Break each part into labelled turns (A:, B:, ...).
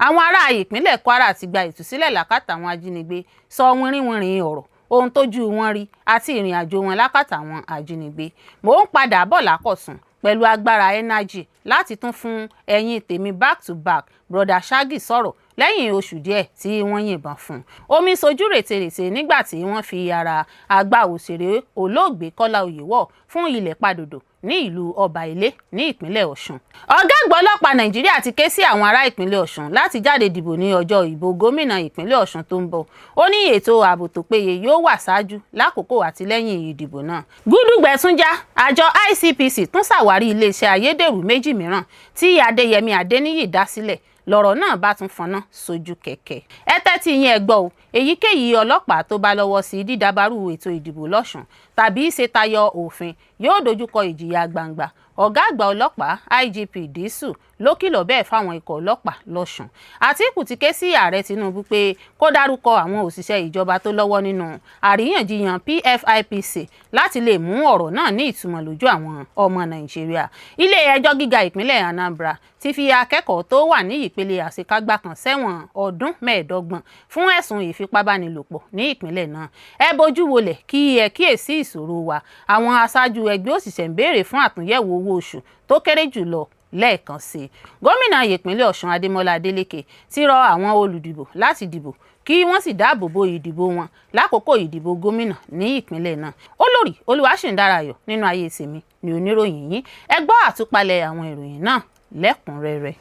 A: àwọn ará ìpínlẹ̀ Kwara ti gba ìtúsílẹ̀ lákàtà àwọn ajínigbé sọ wínrínwínrín ọ̀rọ̀ ohun tójú wọn rí àti ìrìn àjò wọn lákàtà àwọn ajínigbé. Mò ń padà bọ̀ lákọ̀tún pẹ̀lú agbára energy láti tún fún ẹ̀yin tèmi back to back. Brother Shaggy sọ̀rọ̀ lẹ́yìn oṣù díẹ̀ tí wọ́n yìnbọn fún. Omi sojú rètèrètè nígbà tí wọ́n fi ara àgbà òṣèré olóògbé Kọ́lá Oyèwọ̀ fún ilẹ̀ Padòdò ní ìlú Ọba Ilé ní ìpínlẹ̀ Ọ̀ṣun. Ọ̀gá àgbà ọlọ́pàá Nàìjíríà ti ké sí àwọn ará ìpínlẹ̀ Ọ̀ṣun láti jáde dìbò ní ọjọ́ ìbò gómìnà ìpínlẹ̀ Ọ̀ṣun tó ń bọ̀. Ó ní ètò ààbò tó péye yóò wà ṣáájú, lákòókò àti lẹ́yìn ìdìbò náà. Gúdúgbẹ̀ tún já, àjọ ICPC tún ṣàwárí iléeṣẹ́ ayédèrú méjì mìíràn tí Adéyẹmí Adéníyì dá sílẹ̀. Lọ̀rọ̀ náà bá tún fọnná sójú kẹ̀kẹ́. Ẹ tẹ́tí yín ẹ gbọ́ o, èyíkéyìí ọlọ́pàá tó bá lọ́wọ́ sí dídàbàrú ètò ìdìbò lọ́ṣùn tàbí ṣètayọ òfin yóò dojúkọ ìjìyà gbangba. Ọ̀gá àgbà ọlọ́pàá IGP Dísù ló kìlọ̀ bẹ́ẹ̀ fáwọn ikọ̀ ọlọ́pàá lọ́ṣùn. Àtíkù ti ké sí ààrẹ Tinubu pé kó dárúkọ àwọn òṣìṣẹ́ ìjọba tó lọ́wọ́ nínú àríyànjiyàn PFIPC láti lè mú ọ̀rọ̀ náà ní ìtumọ̀ lójú àwọn ọmọ Nàìjíríà. Ilé ẹjọ́ gíga ìpínlẹ̀ Anambra ti fi akẹ́kọ̀ọ́ tó wà ní ìpele àṣekágbá kan sẹ́wọ̀n ọdún 15 fún ẹ̀sùn ìfipábánilòpọ̀ ní ìpínlẹ̀ náà. Ẹ bójú wolẹ̀ kí ẹ kíyèsí ìṣòro wa. Àwọn aṣáájú ẹgbẹ́ òṣìṣẹ́ ń béèrè fún àtúnyẹ̀wò owó oṣù tó kéré jùlọ lẹ́ẹ̀kan sí. Gómìnà ìpínlẹ̀ Ọ̀ṣun Adémọ́lá Adélékè ti rọ àwọn olùdìbò láti dìbò kí wọ́n sì dáàbò bo ìdìbò wọn lákòókò ìdìbò gómìnà ní ìpínlẹ̀ náà. Olórí Olúwaṣìndárayọ̀ nínú ayé tèmi ni oníròyìn yín. Ẹ gbọ́ àtúpalẹ̀ àwọn ìròyìn náà lẹ́kùnrẹ́rẹ́.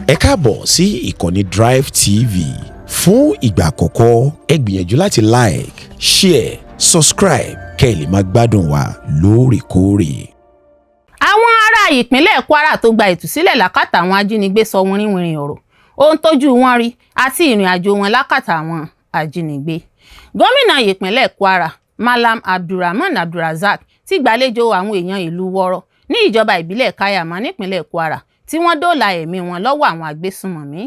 B: Ẹ káàbọ̀ sí ìkànnì Drive TV. Fún ìgbà àkọ́kọ́, ẹ gbìyànjú láti like, share, subscribe kẹ́ ẹ lè máa gbádùn wa lóòrèkóòrè.
A: Àwọn ará ìpínlẹ̀ Kwara tó gba ìtúsílẹ̀ lákàtà àwọn ajínigbé sọ wínrínwínrín ọ̀rọ̀ ohun tójú wọn rí àti ìrìn àjò wọn lákàtà àwọn ajínigbé. Gómìnà ìpínlẹ̀ Kwara Malam Abdulrahman Abdulrazak ti gbàlejò àwọn èèyàn ìlú Wọ́rọ́ ní ìjọba ìbílẹ̀ Kayama nípínlẹ̀ Kwara tí wọ́n dóòlà ẹ̀mí wọn lọ́wọ́ àwọn agbésùnmọ̀mí.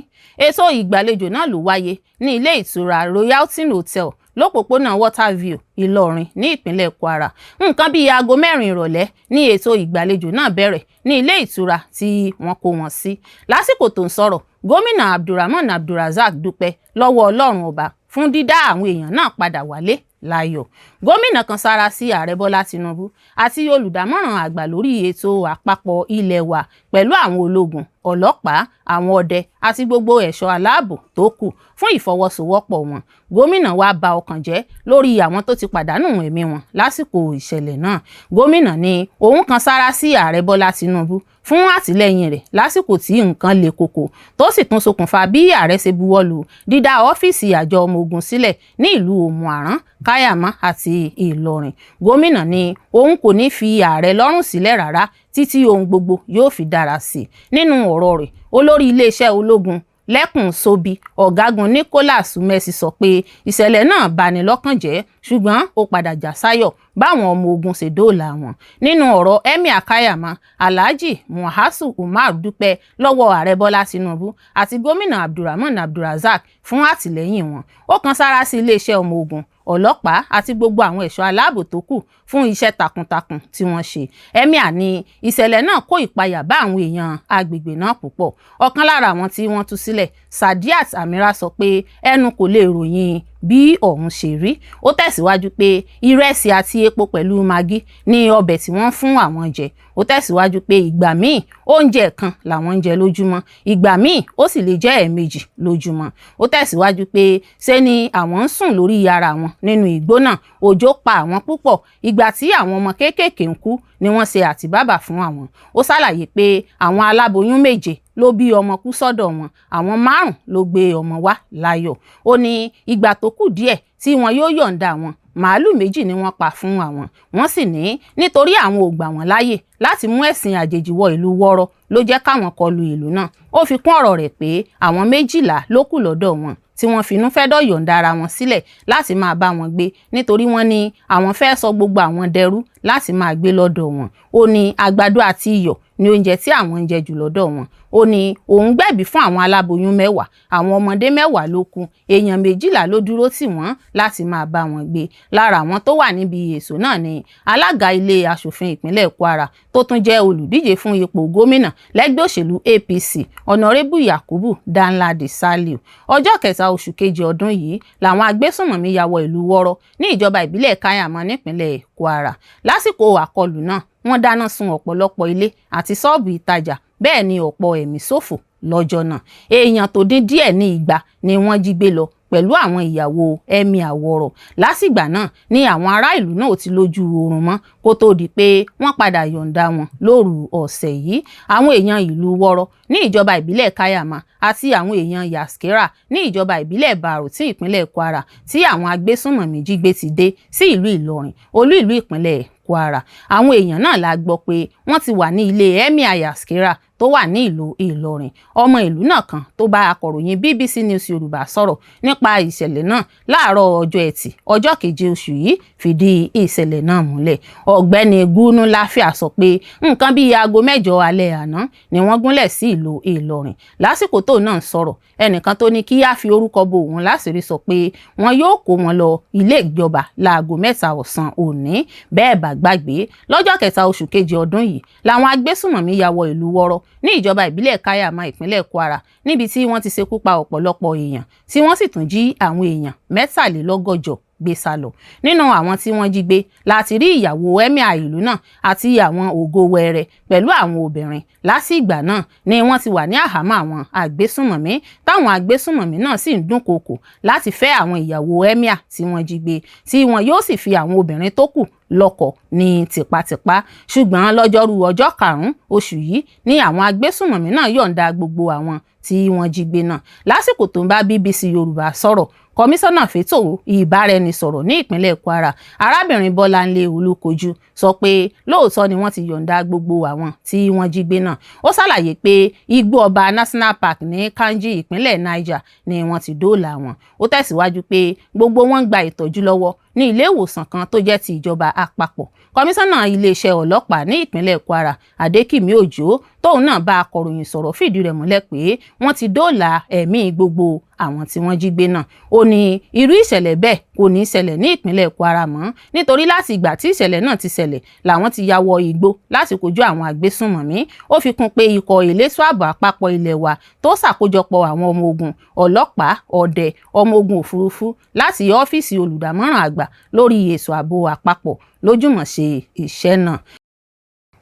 A: Ètò ìgbàlejò náà ló wáyé ní ilé ìtura Royalton Hotel lópòpónà Waterview Ìlọrin ní ìpínlẹ̀ Kwara. Nǹkan bíi aago 4 ìrọ̀lẹ́ ní ètò ìgbàlejò náà bẹ̀rẹ̀ ní ilé ìtura tí wọ́n kó wọn sí. Lásìkò tó ń sọ̀rọ̀, gómìnà Abdulrahman Abdulrazak dúpẹ́ lọ́wọ́ Ọlọ́run ọba fún dídá àwọn èèyàn náà padà wálé láyọ̀. Gómìnà kan sára sí ààrẹ Bọ́lá Tinubu àti olùdámọ̀ràn àgbà lórí ètò àpapọ̀ ilẹ̀ wa pẹ̀lú àwọn ológun, ọlọ́pàá, àwọn ọdẹ àti gbogbo ẹ̀ṣọ́ aláàbò tó kù fún ìfọwọ́sowọ́pọ̀ wọn. Gómìnà wa bà ọkàn jẹ́ lórí àwọn tó ti pàdánù ẹ̀mí wọn lásìkò ìṣẹ̀lẹ̀ náà. Gómìnà ní òun kan sára sí ààrẹ Bọ́lá Tinubu fún àtìlẹ́yìn rẹ̀ lásìkò tí nǹkan le koko tó sì tún ṣokùnfà bí ààrẹ ṣe buwọ́lù dídá ọ́fíìsì àjọ ọmọ ogun sílẹ̀ ní ìlú Òmù-àrán, Kayama àti Ìlọrin. Gómìnà ní òun kò ní fi ààrẹ lọ́rùn sílẹ̀ rárá títí ohun gbogbo yóò fi dára sí i. Nínú ọ̀rọ̀ rẹ̀, olórí iléeṣẹ́ ológun lẹ́kùn Sobi ọ̀gágun Nicholas Umesi sọ pé ìṣẹ̀lẹ̀ náà bani lọ́kàn jẹ́ ṣùgbọ́n ó padà já sáyọ̀ báwọn ọmọ ogun ṣe dóòlà wọn. Nínú ọ̀rọ̀ Emir Kayama, Alhaji Muhasu Umar dúpẹ́ lọ́wọ́ ààrẹ Bọ́lá Tinubu àti gómìnà Abdulrahman Abdulrazak fún àtìlẹ́yìn wọn. Ó kan sára sí iléeṣẹ́ ọmọ ogun, ọlọ́pàá àti gbogbo àwọn ẹ̀ṣọ́ aláàbò tó kù fún iṣẹ́ takuntakun tí wọ́n ṣe. Emir ní ìṣẹ̀lẹ̀ náà kó ìpayà bá àwọn èèyàn agbègbè náà púpọ̀. Ọ̀kan lára àwọn tí wọ́n tú sílẹ̀, Sadiat Amira, sọ pé ẹnu kò lè ròyìn bí ọ̀hún ṣe rí. Ó tẹ̀síwájú pé ìrẹsì àti epo pẹ̀lú magí ní ọbẹ̀ tí wọ́n fún àwọn jẹ. Ó tẹ̀síwájú pé ìgbà míì oúnjẹ kan làwọn ń jẹ lójúmọ́, ìgbà míì ó sì lè jẹ́ ẹ̀ẹ̀mejì lójúmọ́. Ó tẹ̀síwájú pé ṣe ni àwọn ń sùn lórí ara wọn nínú igbó náà, òjò pa àwọn púpọ̀, ìgbà tí àwọn ọmọ kéékèèké ń kú ni wọ́n ṣe àtíbàbà fún àwọn. Ó ṣàlàyé pé àwọn aláboyún 7 ló bí ọmọ kú sọ́dọ̀ wọn, àwọn 5 ló gbé ọmọ wá láyọ̀. Ó ní ìgbà tó kù díẹ̀ tí wọn yóò yọ̀ǹda wọn, màálù 2 ni wọ́n pa fún àwọn. Wọ́n sì ní nítorí àwọn ò gbà wọ́n láyè láti mú ẹ̀sìn àjèjì wọ ìlú Wọ́rọ́ ló jẹ́ káwọn kọlu ìlú náà. Ó fi kún ọ̀rọ̀ rẹ̀ pé àwọn 12 ló kù lọ́dọ̀ wọn tí wọ́n finú fẹ́ dọ̀ yọ̀ǹda ara wọn sílẹ̀ láti máa bá wọn gbé nítorí wọ́n ní àwọn fẹ́ sọ gbogbo àwọn dẹrú láti máa gbé lọ́dọ̀ wọn. Ó ní àgbàdo àti iyọ̀ ní oúnjẹ tí àwọn ń jẹ jù lọ́dọ̀ wọn. Ó ní òun gbẹ̀bí fún àwọn aláboyún 10, àwọn ọmọdé 10 ló kú, èèyàn 12 ló dúró tì wọ́n láti máa bá wọn gbé. Lára àwọn tó wà níbi èso náà ni alága ilé aṣòfin ìpínlẹ̀ Kwara tó tún jẹ́ olùdíje fún ipò gómìnà lẹ́gbẹ́ òṣèlú APC Honorable Yakubu Danladi Saliu. Ọjọ́ 3 oṣù kejì ọdún yìí làwọn agbésùnmọ̀mí ya wọ ìlú Wọ́rọ́ ní ìjọba ìbílẹ̀ Kayama nípínlẹ̀ Kwara. Lásìkò àkọlù náà wọ́n dáná sun ọ̀pọ̀lọpọ̀ ilé àti ṣọ́ọ̀bù ìtajà, bẹ́ẹ̀ ni ọ̀pọ̀ ẹ̀mí ṣòfò lọ́jọ́ náà. Èèyàn tó dín díẹ̀ ní 200 ni wọ́n jí gbé lọ pẹ̀lú àwọn ìyàwó Emir Wọ́rọ́. Lásìgbà náà ni àwọn ará ìlú náà ti lójú oorun mọ́ kó tó di pé wọ́n padà yọ̀ǹda wọn lóru ọ̀sẹ̀ yìí. Àwọn èèyàn ìlú Wọ́rọ́ ní ìjọba ìbílẹ̀ Kayama àti àwọn èèyàn Yaskera ní ìjọba ìbílẹ̀ Baroti ìpínlẹ̀ Kwara tí àwọn agbésùnmọ̀mí jí gbé ti dé sí ìlú Ìlọrin, olú ìlú ìpínlẹ̀ Kwara. Àwọn èèyàn náà la gbọ́ pé wọ́n ti wà ní ilé Emir Yaskera tó wà ní ìlú Ìlọrin. Ọmọ ìlú náà kan tó bá akọ̀ròyìn BBC News Yorùbá sọ̀rọ̀ nípa ìṣẹ̀lẹ̀ náà láàárọ̀ ọjọ́ Ẹtì ọjọ́ 7 oṣù yìí fìdí ìṣẹ̀lẹ̀ náà múlẹ̀. Ọ̀gbẹ́ni Gunu Láfíà sọ pé nǹkan bíi aago 9 alẹ́ àná ni wọ́n gúnlẹ̀ sí ìlú Ìlọrin. Lásìkò tó náà sọ̀rọ̀, ẹnìkan tó ní kí á fi orúkọ bo òun láṣìírí sọ pé wọn yóò kó wọn lọ ilé ìjọba láago 3 ọ̀sán òní. Bẹ́ẹ̀ bá gbàgbé, lọ́jọ́ 3 oṣù kejì ọdún yìí làwọn agbésùnmọ̀mí ya wọ ìlú Wọ́rọ́ ní ìjọba ìbílẹ̀ Kayama ìpínlẹ̀ Kwara níbi tí wọ́n ti ṣekú pa ọ̀pọ̀lọpọ̀ èèyàn tí wọ́n sì tún jí àwọn èèyàn 163 gbé sá lọ. Nínú àwọn tí wọ́n jí gbé láti rí ìyàwó Emir ìlú náà àti àwọn ògo wẹrẹ pẹ̀lú àwọn obìnrin. Lásìgbà náà ni wọ́n ti wà ní àhámọ́ àwọn agbésùnmọ̀mí táwọn agbésùnmọ̀mí náà sì ń dúnkòokò láti fẹ́ àwọn ìyàwó Emir tí wọ́n jí gbé tí wọn yóò sì fi àwọn obìnrin tó kù lọ́kọ ní tipátipá. Ṣùgbọ́n lọ́jọ́rú ọjọ́ 5 oṣù yìí ni àwọn agbésùnmọ̀mí náà yọ̀ǹda gbogbo àwọn tí wọ́n jí gbé náà. Lásìkò tó ń bá BBC Yorùbá sọ̀rọ̀, kọmíṣánná fétò ìbáraẹnisọ̀rọ̀ ní ìpínlẹ̀ Kwara arábìnrin Bọ́láńlé Olúkojú sọ pé lóòótọ́ ni wọ́n ti yọ̀ǹda gbogbo àwọn tí wọ́n jí gbé náà. Ó ṣàlàyé pé Igbó Ọba National Park ní Kanji ìpínlẹ̀ Niger ni wọ́n ti dóòlà wọn. Ó tẹ̀síwájú pé gbogbo wọn ń gba ìtọ́jú lọ́wọ́ ní ilé ìwòsàn kan tó jẹ́ ti ìjọba àpapọ̀. Kọmíṣánná iléeṣẹ́ ọlọ́pàá ní ìpínlẹ̀ Kwara Adékìmí Òjó tóun náà bá akọ̀ròyìn sọ̀rọ̀ fìdí rẹ̀ múlẹ̀ pé wọ́n ti dóòlà ẹ̀mí gbogbo àwọn tí wọ́n jí gbé náà. Ó ní irú ìṣẹ̀lẹ̀ bẹ́ẹ̀ kò ní ṣẹlẹ̀ ní ìpínlẹ̀ Kwara mọ́ nítorí láti ìgbà tí ìṣẹ̀lẹ̀ náà ti ṣẹlẹ̀ làwọn ti ya wọ igbó láti kojú àwọn agbésùnmọ̀mí. Ó fi kún pé ikọ̀ elétò ààbò àpapọ̀ ilẹ̀ wa tó ṣàkójọpọ̀ àwọn ọmọ ogun, ọlọ́pàá, ọdẹ, ọmọ ogun òfurufú láti ọ́fíìsì olùdámọ̀ràn àgbà lórí ètò ààbò àpapọ̀ lójúmọ̀ ṣe iṣẹ́ náà.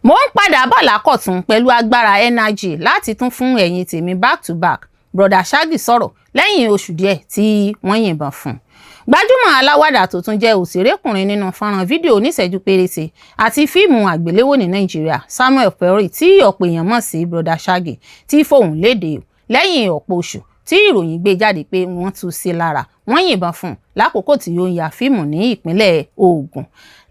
A: Mo ń padà bọ̀ lákọ̀tún pẹ̀lú agbára energy láti tún fún ẹ̀yin tèmi back to back. Brother Shaggy sọ̀rọ̀ lẹ́yìn oṣù díẹ̀ tí wọ́n yìnbọn fún. Gbajúmọ̀ aláwàdà tó tún jẹ́ òṣèrékùnrin nínú fọ́nrán fídíò oníṣẹ́jú péréte àti fíìmù àgbéléwò ní Nàìjíríà Samuel Perry tí ọ̀pọ̀ èèyàn mọ̀ sí Brother Shaggy tí fóun léde lẹ́yìn ọ̀pọ̀ oṣù tí ìròyìn gbé jáde pé wọ́n tú sí lára. Wọ́n yìnbọn fún lákòókò tí ó ń ya fíìmù ní ìpínlẹ̀ Ògùn.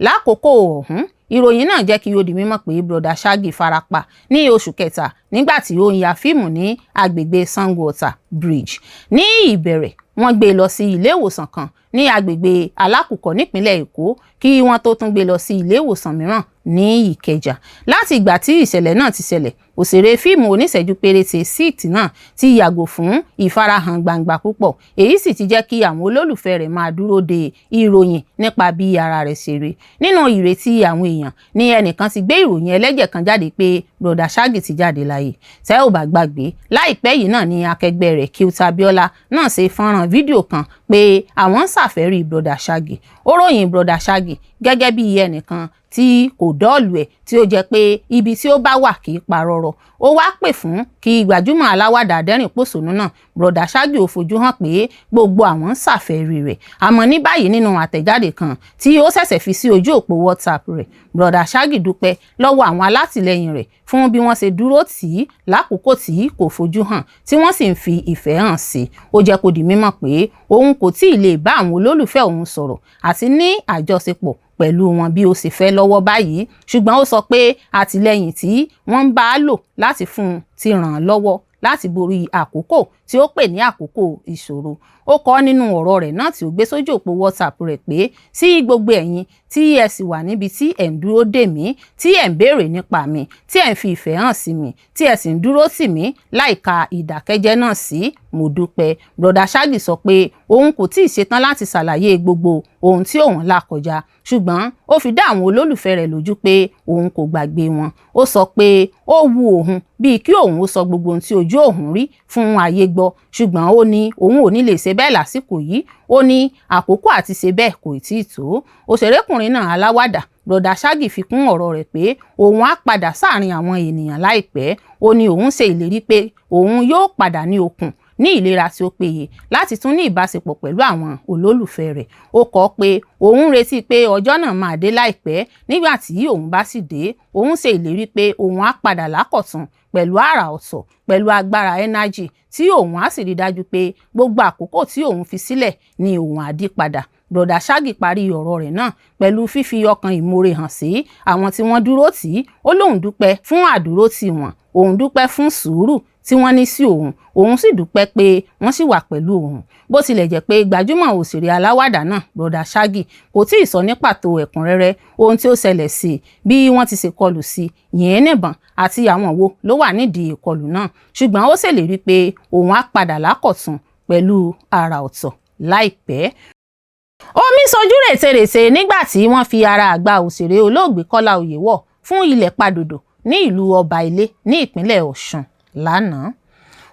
A: Lákòókò ọ̀hún ìròyìn náà jẹ́ kí ó di mímọ̀ pé Brother Shaggy farapa ní oṣù kẹta nígbà tí ó ń ya fíìmù ní agbègbè Sango Ọ̀tà Bridge. Ní ìbẹ̀rẹ̀ wọ́n gbé lọ sí ilé ìwòsàn kan ní agbègbè Alákùkọ nípínlẹ̀ Èkó kí wọ́n tó tún gbé lọ sí ilé ìwòsàn mìíràn ní Ìkẹjà. Láti ìgbà tí ìṣẹ̀lẹ̀ náà ti ṣẹlẹ̀, òṣèré fíìmù oníṣẹ́jú péréte Sit náà ti yàgò fún ìfarahàn gbangba púpọ̀. Èyí sì ti jẹ́ kí àwọn olólùfẹ́ rẹ̀ máa dúró de ìròyìn nípa bí ara rẹ̀ ṣe rí. Nínú ìrètí àwọn èèyàn ni ẹnìkan ti gbé ìròyìn ẹlẹ́jẹ̀ kan jáde pé Brother Shaggy ti jáde láyé. Tẹ́ ò bá gbàgbé, láìpẹ́ yìí náà ni akẹgbẹ́ rẹ̀ Qta Biola náà ṣe fọ́nrán fídíò kan pé àwọn ń ṣàfẹ́rí Brother Shaggy. Ó ròyìn Brother Shaggy gẹ́gẹ́ bí ẹnìkan tí kò dọ́ọ̀lù ẹ̀ tí ó jẹ́ pé ibi tí ó bá wà kì í parọ́rọ́. Ó wá pè fún kí gbajúmọ̀ aláwàdà adẹ́rìn-pòṣónú náà Brother Shaggy ó fojú hàn pé gbogbo àwọn ń ṣàfẹ́rí rẹ̀. Àmọ́ ní báyìí nínú àtẹ̀jáde kan tí ó ṣẹ̀ṣẹ̀ fi sí ojú òpó WhatsApp rẹ̀, Brother Shaggy dúpẹ́ lọ́wọ́ àwọn alátìlẹyìn rẹ̀ fún bí wọ́n ṣe dúró tì í lákòókò tí kò fojú hàn tí wọ́n sì ń fi ìfẹ́ hàn sí. Ó jẹ́ kó di mímọ̀ pé òun kò tíì lè bá àwọn olólùfẹ́ òun sọ̀rọ̀ àti ní àjọṣepọ̀ pẹ̀lú wọn bí ó sì fẹ́ lọ́wọ́ báyìí, ṣùgbọ́n ó sọ pé àtìlẹ́yìn tí wọ́n ń bá a lò láti fún un ti ràn án lọ́wọ́ láti borí àkókò tí ó pè ní àkókò ìṣòro. Ó kọ nínú ọ̀rọ̀ rẹ̀ náà tí ó gbé sójú òpó WhatsApp rẹ̀ pé sí gbogbo ẹ̀yin tí ẹ sì wà níbi tí ẹ̀ ń dúró dè mí, tí ẹ̀ ń béèrè nípa mi, tí ẹ̀ ń fi ìfẹ́ hàn sí mi, tí ẹ̀ sì ń dúró tì mí láìka ìdákẹ́jẹ́ náà sí, mo dúpẹ́. Brother Shaggy sọ pé òun kò tíì ṣetán láti ṣàlàyé gbogbo ohun tí òun là kọjá, ṣùgbọ́n ó fi dá àwọn olólùfẹ́ rẹ̀ lójú pé òun kò gbàgbé wọn. Ó sọ pé ó wu òun bíi kí òun ó sọ gbogbo ohun tí ojú òun rí fún ayé gbọ́, ṣùgbọ́n ó ní òun ò ní lè ṣe bẹ́ẹ̀ lásìkò yìí. Ó ní àkókò àti ṣe bẹ́ẹ̀ kò tí ì tó. Òṣèrékùnrin náà aláwàdà Brother Shaggy fi kún ọ̀rọ̀ rẹ̀ pé òun á padà sáàrin àwọn ènìyàn láìpẹ́. Ó ní òun ṣe ìlérí pé òun yóò padà ní okun, ní ìlera tí ó péye láti tún ní ìbáṣepọ̀ pẹ̀lú àwọn olólùfẹ́ rẹ̀. Ó kọ pé òun retí pé ọjọ́ náà máa dé láìpẹ́. Nígbà tí òun bá sì dé, òun ṣe ìlérí pé òun á padà lákọ̀tun pẹ̀lú àrà ọ̀tọ̀, pẹ̀lú agbára energy tí òun á sì rí dájú pé gbogbo àkókò tí òun fi sílẹ̀ ni òun á dí padà. Brother Shaggy parí ọ̀rọ̀ rẹ̀ náà pẹ̀lú fífi ọkàn ìmoore hàn sí àwọn tí wọ́n dúró tì í. Ó lóun dúpẹ́ fún àdúrótì wọn, òun dúpẹ́ fún sùúrù tí wọ́n ní sí òun sì dúpẹ́ pé wọ́n sì wà pẹ̀lú òun. Bó tilẹ̀ jẹ́ pé gbajúmọ̀ òṣèré aláwàdà náà Brother Shaggy kò tí ì sọ ní pàtó ẹ̀kúnrẹ́rẹ́ ohun tí ó ṣẹlẹ̀ sí i, bí wọ́n ti ṣe kọlù sí yìnyín nìbọn àti àwọn wo ló wà nídìí ìkọlù náà, ṣùgbọ́n ó ṣèlérí pé òun á padà lákọ̀tun pẹ̀lú àrà ọ̀tọ̀ láìpẹ́. Omi sojú rètérètè nígbà tí wọ́n fi ara àgbà òṣèré olóògbé Kọ́lá Oyèwọ̀ fún ilẹ̀ Padòdò ní ìlú Ọba Ilé ní ìpínlẹ̀ Ọ̀ṣun lánàá.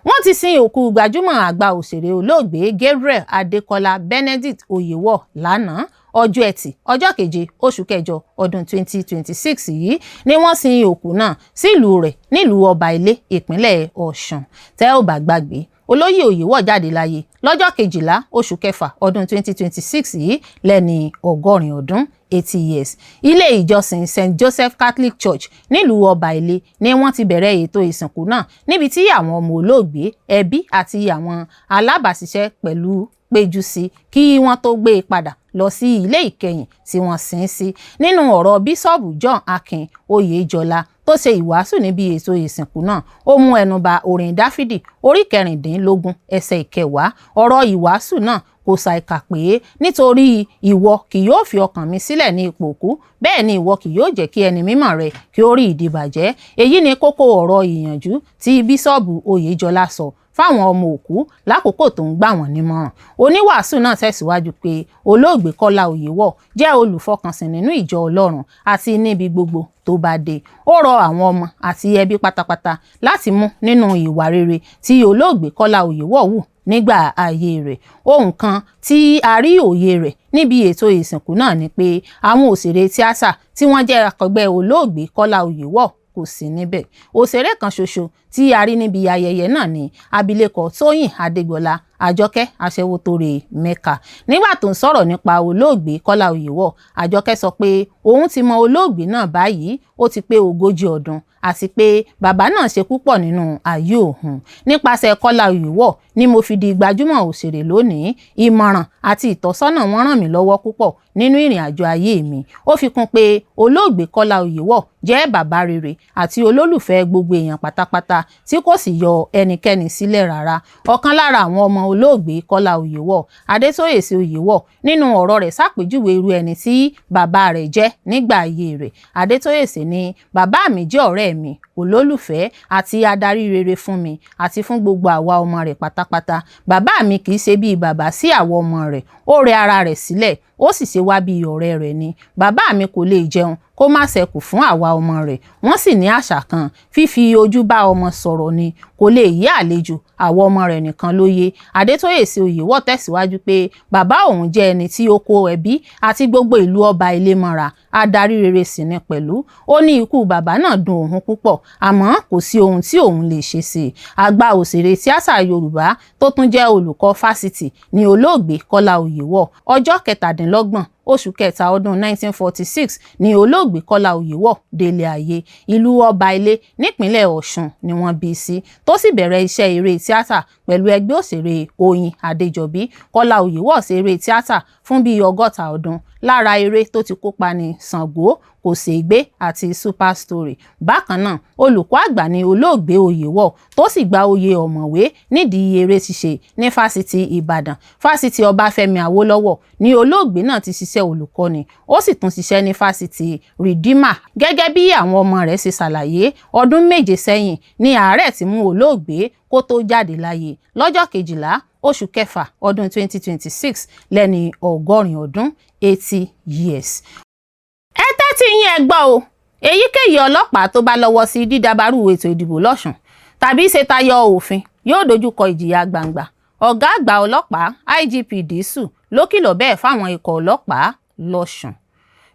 A: Wọ́n ti sin òkú gbajúmọ̀ àgbà òṣèré olóògbé Gabriel Adékọ́lá Benedict Oyèwọ̀ lánàá ọjọ́ Ẹtì ọjọ́ keje oṣù kẹjọ ọdún 2026 yìí ni wọ́n sin òkú náà sílùú rẹ̀ nílùú Ọba Ilé ìpínlẹ̀ Ọ̀ṣun. Tẹ́ ò bá gbàgbé, olóyè Oyèwọ̀ jáde láyé lọ́jọ́ kejìlá oṣù kẹfà ọdún 2026 yìí lẹ́ni 80 ọdún 80 years. Ilé ìjọsìn St. Joseph Catholic Church nílùú Ọba Ilé ni wọ́n ti bẹ̀rẹ̀ ètò ìsìnkú náà, níbi tí àwọn ọmọ olóògbé, ẹbí àti àwọn alábàáṣiṣẹ́ pẹ̀lú péjú sí kí wọ́n tó gbé e padà lọ sí ilé ìkẹyìn tí wọ́n sin sí. Nínú ọ̀rọ̀ Bíṣọ̀bù John Akin Oyèjọlá tó ṣe ìwàásù níbi ètò ìsìnkú náà, ó mú ẹnu ba orin Dáfídì orí 16 ẹsẹ̀ 10. Ọ̀rọ̀ ìwàásù náà kò ṣàìkà pé nítorí ìwọ kì yóò fi ọkàn mi sílẹ̀ ní ipò òkú, bẹ́ẹ̀ ni ìwọ kì yóò jẹ́ kí ẹni mímọ́ rẹ kí ó rí ìdìbàjẹ́. Èyí ni kókó ọ̀rọ̀ ìyànjú tí Bíṣọ̀bù Oyèjọlá sọ fáwọn ọmọ òkú lákòókò tó ń gbà wọ́n nímọ̀ràn. Oníwàásù náà tẹ̀síwájú pé olóògbé Kọ́lá Oyèwọ̀ jẹ́ olùfọkànsìn nínú ìjọ Ọlọ́run àti níbi gbogbo tó bá dé. Ó rọ àwọn ọmọ àti ẹbí pátápátá láti mú nínú ìwà rere tí olóògbé Kọ́lá Oyèwọ̀ wù nígbà ayé rẹ̀. Ohun kan tí a rí òye rẹ̀ níbi ètò ìsìnkú náà ni pé àwọn òṣèré tíátà tí wọ́n jẹ́ akẹgbẹ́ olóògbé Kọ́lá Oyèwọ̀ kò sí níbẹ̀. Òṣèré kan ṣoṣo tí a rí níbi ayẹyẹ náà ni abilékọ Tóyìn Adégbọlá Àjọkẹ́ Aṣẹ́wótórè Mẹ́kà. Nígbà tó ń sọ̀rọ̀ nípa olóògbé Kọ́lá Oyèwọ̀, Àjọkẹ́ sọ pé òun ti mọ olóògbé náà báyìí, ó ti pé 40 ọdún, àti pé bàbá náà ṣe púpọ̀ nínú ayé òun. Nípasẹ̀ Kọ́lá Oyèwọ̀ ni mo fi di gbajúmọ̀ òṣèré lónìí. Ìmọ̀ràn àti ìtọ́sọ́nà wọn ràn mí lọ́wọ́ púpọ̀ nínú ìrìn àjò ayé mi. Ó fi kún pé olóògbé Kọ́lá Oyèwọ̀ jẹ́ bàbá rere àti olólùfẹ́ gbogbo èèyàn pátápátá tí kò sì yọ ẹnikẹ́ni sílẹ̀ rárá. Ọ̀kan lára àwọn ọmọ olóògbé Kọ́lá Oyèwọ̀, Adétóyèsí Oyèwọ̀, nínú ọ̀rọ̀ rẹ̀ ṣàpèjúwe irú ẹni tí bàbá rẹ̀ jẹ́ nígbà ayé rẹ̀. Adétóyèsí ní, bàbá mi jẹ́ ọ̀rẹ́ mi, olólùfẹ́ àti adarí rere fún mi àti fún gbogbo àwa ọmọ rẹ̀ pátápátá. Bàbá mi kì í ṣe bíi bàbá sí àwa ọmọ rẹ̀, ó rẹ ara rẹ̀ sílẹ̀, ó sì ṣe wá bíi ọ̀rẹ́ rẹ̀ ni. Bàbá mi kò lè jẹun kó má ṣẹ́kù fún àwa ọmọ rẹ̀. Wọ́n sì ní àṣà kan, fífi ojú bá ọmọ sọ̀rọ̀ ni, kò lè yí àlejò, àwọn ọmọ rẹ̀ nìkan ló yé. Adétóyèsí Oyèwọ̀ tẹ̀síwájú pé bàbá òun jẹ́ ẹni tí ó kó ẹbí àti gbogbo ìlú Ọba Ilé mọ́ra, adarí rere sì ni pẹ̀lú. Ó ní ikú bàbá náà dùn òun púpọ̀, àmọ́ kò sí ohun tí òun lè ṣe sí i. Àgbà òṣèré tíátà Yorùbá tó tún jẹ́ olùkọ́ fásitì ni olóògbé Kọ́lá Oyèwọ̀. Ọjọ́ 27 oṣù kẹta ọdún 1946 ni olóògbé Kọ́lá Oyèwọ̀ délé ayé. Ìlú Ọba Ilé nípínlẹ̀ Ọ̀ṣun ni wọ́n bí sí, tó sì bẹ̀rẹ̀ iṣẹ́ eré tíátà pẹ̀lú ẹgbẹ́ òṣèré Oyin Adéjọbí. Kọ́lá Oyèwọ̀ ṣe eré tíátà fún bíi 60 ọdún lára eré tó ti kópa ní Ṣàngó, Kòṣègbé àti Super Story. Bákan náà olùkọ́ àgbà ní olóògbé Oyèwọ̀ tó sì gba oyè ọ̀mọ̀wé nídìí eré ṣíṣe ní fásitì Ìbàdàn. Fásitì Ọbáfẹ́mi Awólọ́wọ̀ ní olóògbé náà ti ṣiṣẹ́ olùkọ́ni, ó sì tún ṣiṣẹ́ ní fásitì Redeemer. Gẹ́gẹ́ bí àwọn ọmọ rẹ̀ ṣe ṣàlàyé, ọdún 7 sẹ́yìn ni àárẹ̀ ti mú olóògbé kó tó jáde láyé lọ́jọ́ 12 oṣù kẹfà ọdún 2026 lẹ́ni 80 ọdún 80 years. Ẹ tẹ́tí yín ẹ gbọ́ o, èyíkéyìí ọlọ́pàá tó bá lọ́wọ́ sí dídàbàrú ètò ìdìbò lọ́sùn tàbí ṣe tayọ òfin yóò dojúkọ ìjìyà gbangba. Ọ̀gá àgbà ọlọ́pàá IGP Disu ló kìlọ̀ bẹ́ẹ̀ fáwọn ikọ̀ ọlọ́pàá lọ́sùn.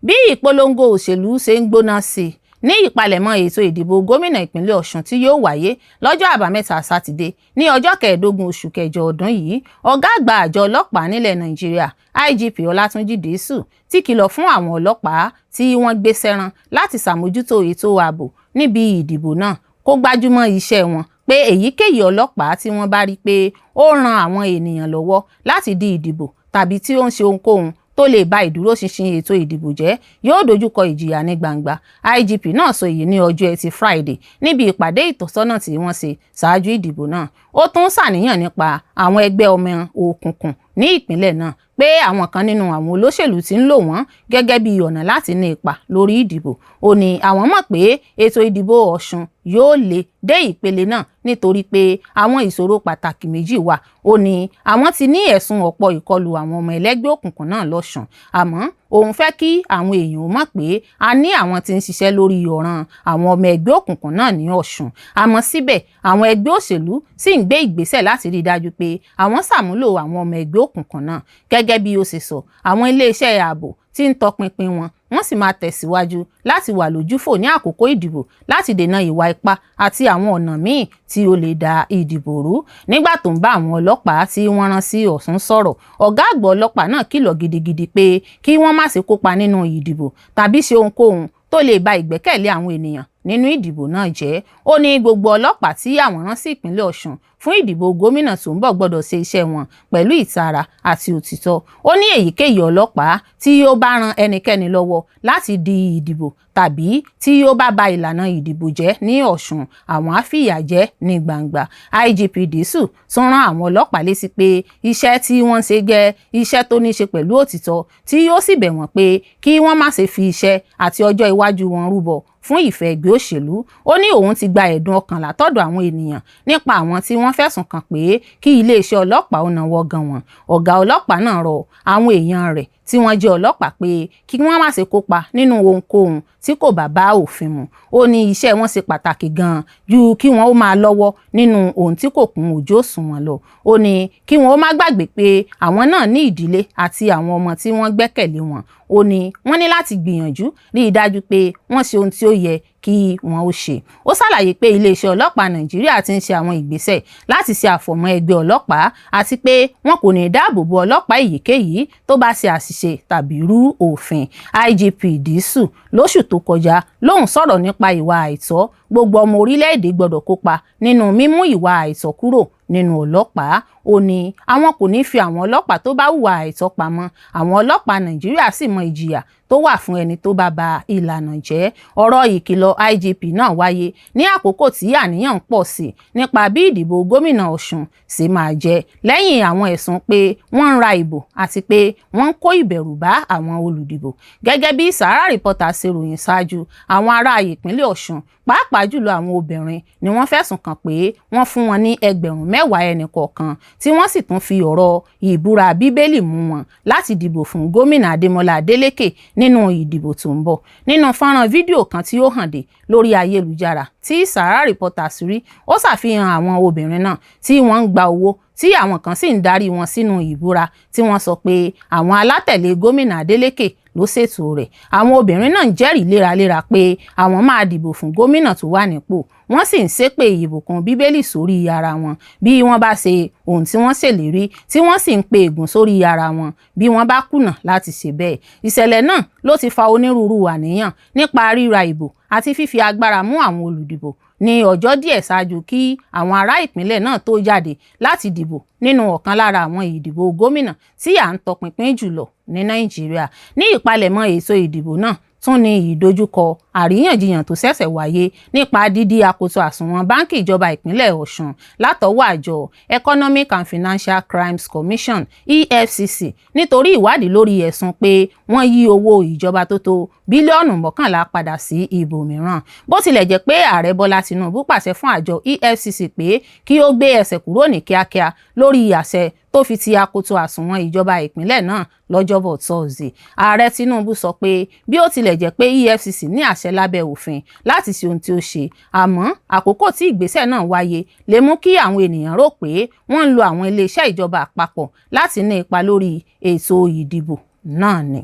A: Bí ìpolongo òṣèlú ṣe ń gbóná sí ní ìpalẹ̀mọ́ ètò ìdìbò gómìnà ìpínlẹ̀ Ọ̀ṣun tí yóò wáyé lọ́jọ́ àbámẹ́ta sátidé ní ọjọ́ 15 oṣù kẹjọ ọdún yìí, ọ̀gá àgbà àjọ ọlọ́pàá nílẹ̀ Nàìjíríà IGP Ọlátúnjí Disu ti kìlọ̀ fún àwọn ọlọ́pàá tí wọ́n gbé sẹ́ran láti ṣàmójútó ètò ààbò níbi ìdìbò náà kó gbájúmọ́ iṣẹ́ wọn, pé èyíkéyìí ọlọ́pàá tí wọ́n bá rí pé ó ran àwọn ènìyàn lọ́wọ́ láti di ìdìbò tàbí tí ó ń ṣe ohunkóhun tó lè ba ìdúróṣinṣin ètò ìdìbò jẹ́ yóò dojúkọ ìjìyà ní gbangba. IGP náà sọ èyí ní ọjọ́ Ẹtì Friday níbi ìpàdé ìtọ́sọ́nà tí wọ́n ṣe ṣáájú ìdìbò náà. Ó tún ṣàníyàn nípa àwọn ẹgbẹ́ ọmọ òkùnkùn ní ìpínlẹ̀ náà, pé àwọn kan nínú àwọn olóṣèlú ti ń lò wọ́n gẹ́gẹ́ bí ọ̀nà láti ní ipa lórí ìdìbò. Ó ní àwọn mọ̀ pé ètò ìdìbò Ọ̀ṣun yóò lè dé ìpele náà nítorí pé àwọn ìṣòro pàtàkì méjì wà. Ó ní àwọn ti ní ẹ̀sùn ọ̀pọ̀ ìkọlù àwọn ọmọ ẹlẹ́gbẹ́ òkùnkùn náà lọ́sùn, àmọ́ òun fẹ́ kí àwọn èèyàn mọ̀ pé a ní àwọn tí ń ṣiṣẹ́ lórí ọ̀ràn àwọn ọmọ ẹgbẹ́ òkùnkùn náà ní Ọ̀ṣun. Àmọ́ síbẹ̀ àwọn ẹgbẹ́ òṣèlú sì ń gbé ìgbésẹ̀ láti rí dájú pé àwọn ṣàmúlò àwọn ọmọ ẹgbẹ́ òkùnkùn náà. Gẹ́gẹ́ bí ó ṣe sọ, àwọn iléeṣẹ́ ààbò tí ń tọpinpin wọn wọ́n sì máa tẹ̀síwájú láti wà lójúfò ní àkókò ìdìbò láti dènà ìwà ipá àti àwọn ọ̀nà míì tí ó lè da ìdìbò rú. Nígbà tó ń bá àwọn ọlọ́pàá tí wọ́n rán sí Ọ̀ṣun sọ̀rọ̀, ọ̀gá àgbà ọlọ́pàá náà kìlọ̀ gidigidi pé kí wọ́n má ṣe kópa nínú ìdìbò tàbí ṣe ohunkóhun tó lè ba ìgbẹ́kẹ̀lé àwọn ènìyàn nínú ìdìbò náà jẹ́. Ó ní gbogbo ọlọ́pàá tí àwọn rán sí ìpínlẹ̀ Ọ̀ṣun fún ìdìbò gómìnà tó ń bọ̀ gbọ́dọ̀ ṣe iṣẹ́ wọn pẹ̀lú ìtara àti òtítọ́. Ó ní èyíkéyìí ọlọ́pàá tí ó bá ran ẹnikẹ́ni lọ́wọ́ láti di ìdìbò tàbí tí ó bá ba ìlànà ìdìbò jẹ́ ní Ọ̀ṣun, àwọn á fìyà jẹ ní gbangba. IGP Disu tún rán àwọn ọlọ́pàá létí pé iṣẹ́ tí wọ́n ṣe jẹ́ iṣẹ́ tó ní ṣe pẹ̀lú òtítọ́, tí yóò sì bẹ̀ wọ́n pé kí wọ́n má ṣe fi iṣẹ́ àti ọjọ́ iwájú wọn rúbọ fún ìfẹ́ ẹgbẹ́ òṣèlú. Ó ní òun ti gba ẹ̀dùn ọkàn látọ̀dọ̀ àwọn ènìyàn nípa àwọn tí wọ́n fẹ̀sùn kàn pé kí iléeṣẹ́ ọlọ́pàá ó nawọ́ gan wọn. Ọ̀gá ọlọ́pàá náà rọ àwọn èèyàn rẹ̀ tí wọ́n jẹ́ ọlọ́pàá pé kí wọ́n má ṣe kópa nínú ohunkóhun tí kò bá bá òfin mu. Ó ní iṣẹ́ wọn ṣe pàtàkì gan-an ju kí wọ́n ó máa lọ́wọ́ nínú ohun tí kò kún ojú òṣùwọ̀n lọ. Ó ní kí wọ́n ó má gbàgbé pé àwọn náà ní ìdílé àti àwọn ọmọ tí wọ́n gbẹ́kẹ̀lé wọn. Ó ní wọ́n ní láti gbìyànjú rí i dájú pé wọ́n ṣe ohun tí ó yẹ kí wọ́n ó ṣe. Ó ṣàlàyé pé iléeṣẹ́ ọlọ́pàá Nàìjíríà ti ń ṣe àwọn ìgbésẹ̀ láti ṣe àfọ̀mọ́ ẹgbẹ́ ọlọ́pàá àti pé wọn kò ní dáàbò bo ọlọ́pàá èyíkéyìí tó bá ṣe àṣìṣe tàbí rú òfin. IGP Disu lóṣù tó kọjá lóhùn sọ̀rọ̀ nípa ìwà àìtọ́. Gbogbo ọmọ orílẹ̀-èdè gbọ́dọ̀ kópa nínú mímú ìwà àìtọ́ kúrò nínú ọlọ́pàá. Ó ní àwọn kò ní fi àwọn ọlọ́pàá tó bá hùwà àìtọ́ pamọ́. Àwọn ọlọ́pàá Nàìjíríà sì mọ ìjìyà tó wà fún ẹni tó bá ba ìlànà jẹ́. Ọ̀rọ̀ ìkìlọ̀ IGP náà wáyé ní àkókò tí àníyàn ń pọ̀ sí nípa bí ìdìbò gómìnà Ọ̀ṣun ṣe máa jẹ́ lẹ́yìn àwọn ẹ̀sùn pé wọ́n ń ra ìbò àti pé wọ́n ń kó ìbẹ̀rù bá àwọn olùdìbò. Gẹ́gẹ́ bí Sahara Reporter ṣe ròyìn ṣáájú, àwọn ará ìpínlẹ̀ Ọ̀ṣun pàápàá jùlọ àwọn obìnrin ni wọ́n fẹ̀sùn kàn pé wọ́n fún wọn ní ẹgbẹ̀rún 10 ẹnì kọ̀ọ̀kan, tí wọ́n sì tún fi ọ̀rọ̀ ìbúra bíbélì mú wọn láti dìbò fún gómìnà Adémọ́lá Adélékè nínú ìdìbò tó ń bọ̀. Nínú fọ́nrán fídíò kan tí ó hàn dé lórí ayélujára tí Sahara Reporter rí, ó ṣàfihàn àwọn obìnrin náà tí wọ́n ń gba owó tí àwọn kan sì ń darí wọn sínú ìbúra tí wọ́n sọ pé àwọn alátẹ̀lé gómìnà Adélékè ló ṣètò rẹ̀. Àwọn obìnrin náà ń jẹ́rìí léraléra pé àwọn máa dìbò fún gómìnà tó wà nípò. Wọ́n sì ń ṣépè ìbùkún bíbélì sórí ara wọn bí wọ́n bá ṣe ohun tí wọ́n ṣèlérí, tí wọ́n sì ń pe ègún sórí ara wọn bí wọ́n bá kùnà láti ṣe bẹ́ẹ̀. Ìṣẹ̀lẹ̀ náà ló ti fa onírúurú àníyàn nípa ríra ìbò àti fífi agbára mú àwọn olùdìbò ní ọjọ́ díẹ̀ ṣáájú kí àwọn ará ìpínlẹ̀ náà tó jáde láti dìbò nínú ọ̀kan lára àwọn ìdìbò gómìnà tí à ń tọpinpin jùlọ ní Nàìjíríà. Ní ìpalẹ̀mọ́ ètò ìdìbò náà tún ní ìdojúkọ àríyànjiyàn tó ṣẹ̀ṣẹ̀ wáyé nípa dídí akoto àsùnwọ̀n báńkì ìjọba ìpínlẹ̀ Ọ̀ṣun látọwọ́ àjọ Economic and Financial Crimes Commission EFCC nítorí ìwádìí lórí ẹ̀sùn pé wọ́n yí owó ìjọba tó tó bílíọ̀nù 11 padà sí ibòmíràn. Bó tilẹ̀ jẹ́ pé ààrẹ Bọ́lá Tinubu pàṣẹ fún àjọ EFCC pé kí ó gbé ẹsẹ̀ kúrò ní kíákíá lórí àṣẹ tó fi ti akoto àsùnwọ̀n ìjọba ìpínlẹ̀ náà lọ́jọ́bọ̀ Thursday. Ààrẹ Tinubu sọ pé bí ó tilẹ̀ jẹ́ pé EFCC ní àṣẹ lábẹ́ òfin láti ṣe ohun tí ó ṣe, àmọ́ àkókò tí ìgbésẹ̀ náà wáyé lè mú kí àwọn ènìyàn rò pé wọ́n ń lo àwọn iléeṣẹ́ ìjọba àpapọ̀ láti ní ipa lórí ètò ìdìbò náà ni.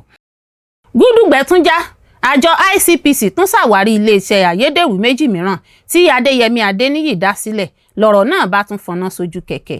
A: Gúdúgbẹ̀ tún já. Àjọ ICPC tún ṣàwárí iléeṣẹ́ ayédèrú méjì mìíràn tí Adéyẹmí Adéníyì dá sílẹ̀, lọ̀rọ̀ náà bá tún fọná sójú kẹ̀kẹ́.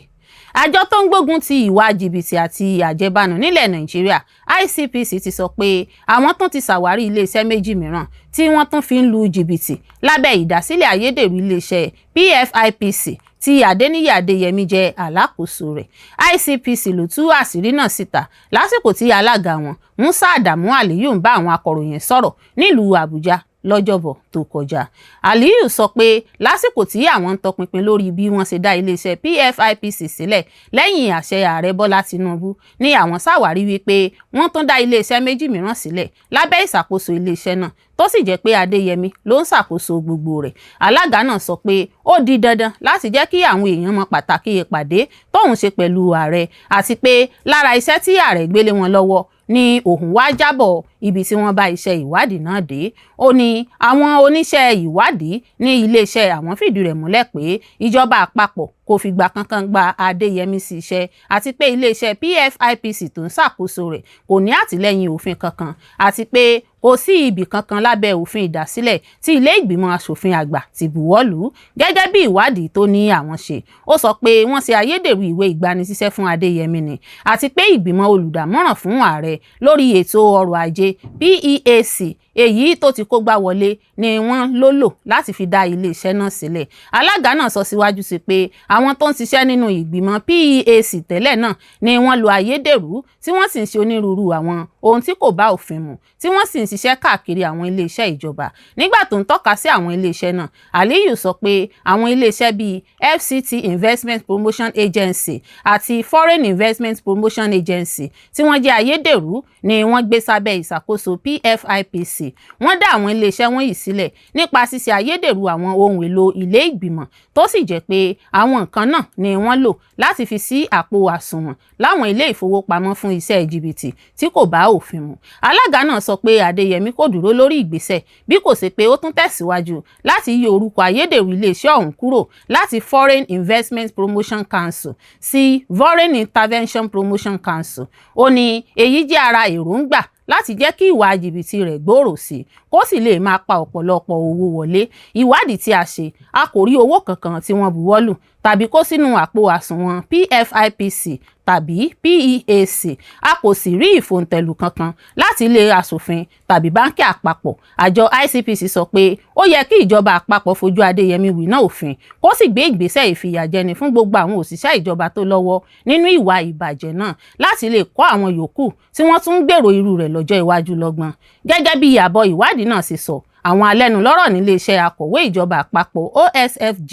A: Àjọ tó ń gbógun ti ìwà jìbìtì àti àjẹbánu nílẹ̀ Nàìjíríà ICPC ti sọ pé àwọn tún ti ṣàwárí iléeṣẹ́ méjì mìíràn tí wọ́n tún fi ń lu jìbìtì lábẹ́ ìdásílẹ̀ ayédèrú iléeṣẹ́ PFIPC tí Adéníyì Adéyẹmí jẹ́ alákòóso rẹ̀. ICPC ló tú àṣírí náà síta lásìkò tí alága wọn Musa Adamu Aliyu ń bá àwọn akọ̀ròyìn sọ̀rọ̀ nílùú Àbújá lọ́jọ́bọ̀ tó kọjá. Aliyu sọ pé lásìkò tí àwọn ń tọpinpin lórí bí wọ́n ṣe dá iléeṣẹ́ PFIPC sílẹ̀ lẹ́yìn àṣẹ ààrẹ Bọ́lá Tinubu ní àwọn ṣàwárí wípé wọ́n tún dá iléeṣẹ́ méjì mìíràn sílẹ̀ lábẹ́ ìṣàkóso iléeṣẹ́ náà tó sì jẹ́ pé Adéyẹmí ló ń ṣàkóso gbogbo rẹ̀. Alága náà sọ pé ó di dandan láti jẹ́ kí àwọn èèyàn mọ pàtàkì ìpàdé tóun ṣe pẹ̀lú ààrẹ àti pé lára iṣẹ́ tí ààrẹ gbélé wọn lọ́wọ́ ni òun wá jábọ̀ ibi tí wọ́n bá iṣẹ́ ìwádìí náà dé. Ó ní àwọn oníṣẹ́ ìwádìí ní iléeṣẹ́ àwọn fìdí rẹ̀ múlẹ̀ pé ìjọba àpapọ̀ kò fìgbà kankan gba Adéyẹmí sí iṣẹ́ àti pé iléeṣẹ́ PFIPC tó ń ṣàkóso rẹ̀ kò ní àtìlẹ́yìn òfin kankan àti pé kò sí ibì kankan lábẹ́ òfin ìdásílẹ̀ tí ilé ìgbìmọ̀ asòfin àgbà ti buwọ́lù. Gẹ́gẹ́ bí ìwádìí tó ní àwọn ṣe, ó sọ pé wọ́n ṣe ayédèrú ìwé ìgbanisíṣẹ́ fún Adéyẹmí ni àti pé ìgbìmọ̀ olùdámọ̀ràn fún ààrẹ lórí ètò ọrọ̀ ajé PEAC èyí tó ti kógbá wọlé ni wọ́n ló lò láti fi dá iléeṣẹ́ náà sílẹ̀. Alága náà sọ síwájú sí pé àwọn tó ń ṣiṣẹ́ nínú ìgbìmọ̀ PEAC tẹ́lẹ̀ náà ni wọ́n lo ayédèrú tí wọ́n sì ń ṣe onírúurú àwọn ohun tí kò bá òfin mu tí wọ́n sì ń ṣiṣẹ́ káàkiri àwọn iléeṣẹ́ ìjọba. Nígbà tó ń tọ́ka sí àwọn iléeṣẹ́ náà, Aliyu sọ pé àwọn iléeṣẹ́ bíi FCT Investment Promotion Agency àti Foreign Investment Promotion Agency tí wọ́n jẹ́ ayédèrú ni wọ́n gbé sábẹ́ ìṣàkóso PFIPC. Wọ́n dá àwọn iléeṣẹ́ wọ̀nyí sílẹ̀ nípa ṣíṣe ayédèrú àwọn ohun èlò ilé ìgbìmọ̀ tó sì jẹ́ pé àwọn nǹkan náà ni wọ́n lò láti fi sí àpò àsùnwọ̀n láwọn ilé ìfowópamọ́ fún iṣẹ́ jìbìtì tí kò bá òfin mu. Alága náà sọ pé Adéyẹmí kò dúró lórí ìgbésẹ̀ bí kò ṣe pé ó tún tẹ̀síwájú láti yí orúkọ ayédèrú iléeṣẹ́ ọ̀hún kúrò láti Foreign Investment Promotion Council sí Foreign Intervention Promotion Council. Ó ní èyí jẹ́ ara èròǹgbà láti jẹ́ kí ìwà jìbìtì rẹ̀ gbòòrò sí kó sì lè máa pa ọ̀pọ̀lọpọ̀ owó wọlé. Ìwádìí tí a ṣe, a kò rí owó kankan tí wọ́n buwọ́lù tàbí kó sínú àpò àsùnwọ̀n PFIPC tàbí PEAC. A kò sì rí ìfòǹtẹ̀lù kankan láti ilé aṣòfin tàbí báńkì àpapọ̀. Àjọ ICPC sọ pé ó yẹ kí ìjọba àpapọ̀ fojú Adéyẹmí wíná òfin kó sì gbé ìgbésẹ̀ ìfìyàjẹni fún gbogbo àwọn òṣìṣẹ́ ìjọba tó lọ́wọ́ nínú ìwà ìbàjẹ́ náà láti lè kọ́ àwọn yòókù tí wọ́n tún ń gbèrò irú rẹ̀ lọ́jọ́ iwájú lọ́gbọ́n. Gẹ́gẹ́ bí àbọ̀ ìwádìí náà ṣe sọ, àwọn alẹ́nulọ́rọ̀ níléeṣẹ́ akọ̀wé ìjọba àpapọ̀ OSFG,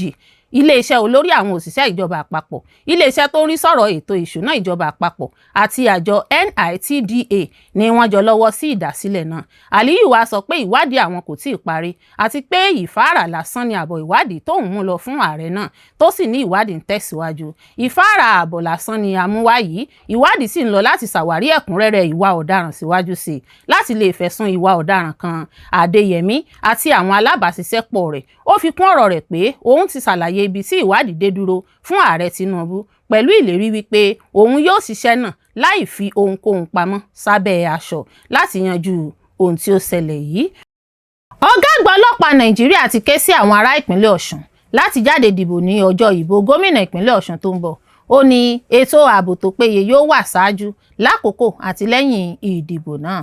A: iléeṣẹ́ olórí àwọn òṣìṣẹ́ ìjọba àpapọ̀, iléeṣẹ́ tó ń rí sọ̀rọ̀ ètò ìṣúná ìjọba àpapọ̀ àti àjọ NITDA ni wọ́n jọ lọ́wọ́ sí ìdásílẹ̀ náà. Aliyu wá sọ pé ìwádìí àwọn kò tíì parí àti pé ìfáàrà lásán ni àbọ̀ ìwádìí tóun mú lọ fún ààrẹ náà tó sì ní ìwádìí ń tẹ̀síwájú. Ìfáàrà àbọ̀ lásán ni àmúwá yìí, ìwádìí sì ń lọ láti ṣàwárí ẹ̀kúnrẹ́rẹ́ ìwà ọ̀daràn síwájú sí i láti lè fẹ̀sùn ìwà ọ̀daràn kan Adéyẹmí àti àwọn alábàáṣiṣẹ́pọ̀ rẹ̀. Ó fi kún ọ̀rọ̀ rẹ̀ pé òun ti ṣàlàyé ibi tí ìwádìí dé dúró fún ààrẹ Tinubu pẹ̀lú ìlérí wípé òun yóò ṣiṣẹ́ náà láì fi ohunkóhun pamọ́ sábẹ́ aṣọ láti yanjú ohun tí ó ṣẹlẹ̀ yìí. Ọ̀gá àgbà ọlọ́pàá Nàìjíríà ti ké sí àwọn ará ìpínlẹ̀ Ọ̀ṣun láti jáde dìbò ní ọjọ́ ìbò gómìnà ìpínlẹ̀ Ọ̀ṣun tó ń bọ̀. Ó ní ètò ààbò tó péye yóò wà ṣáájú, lákòókò àti lẹ́yìn ìdìbò náà.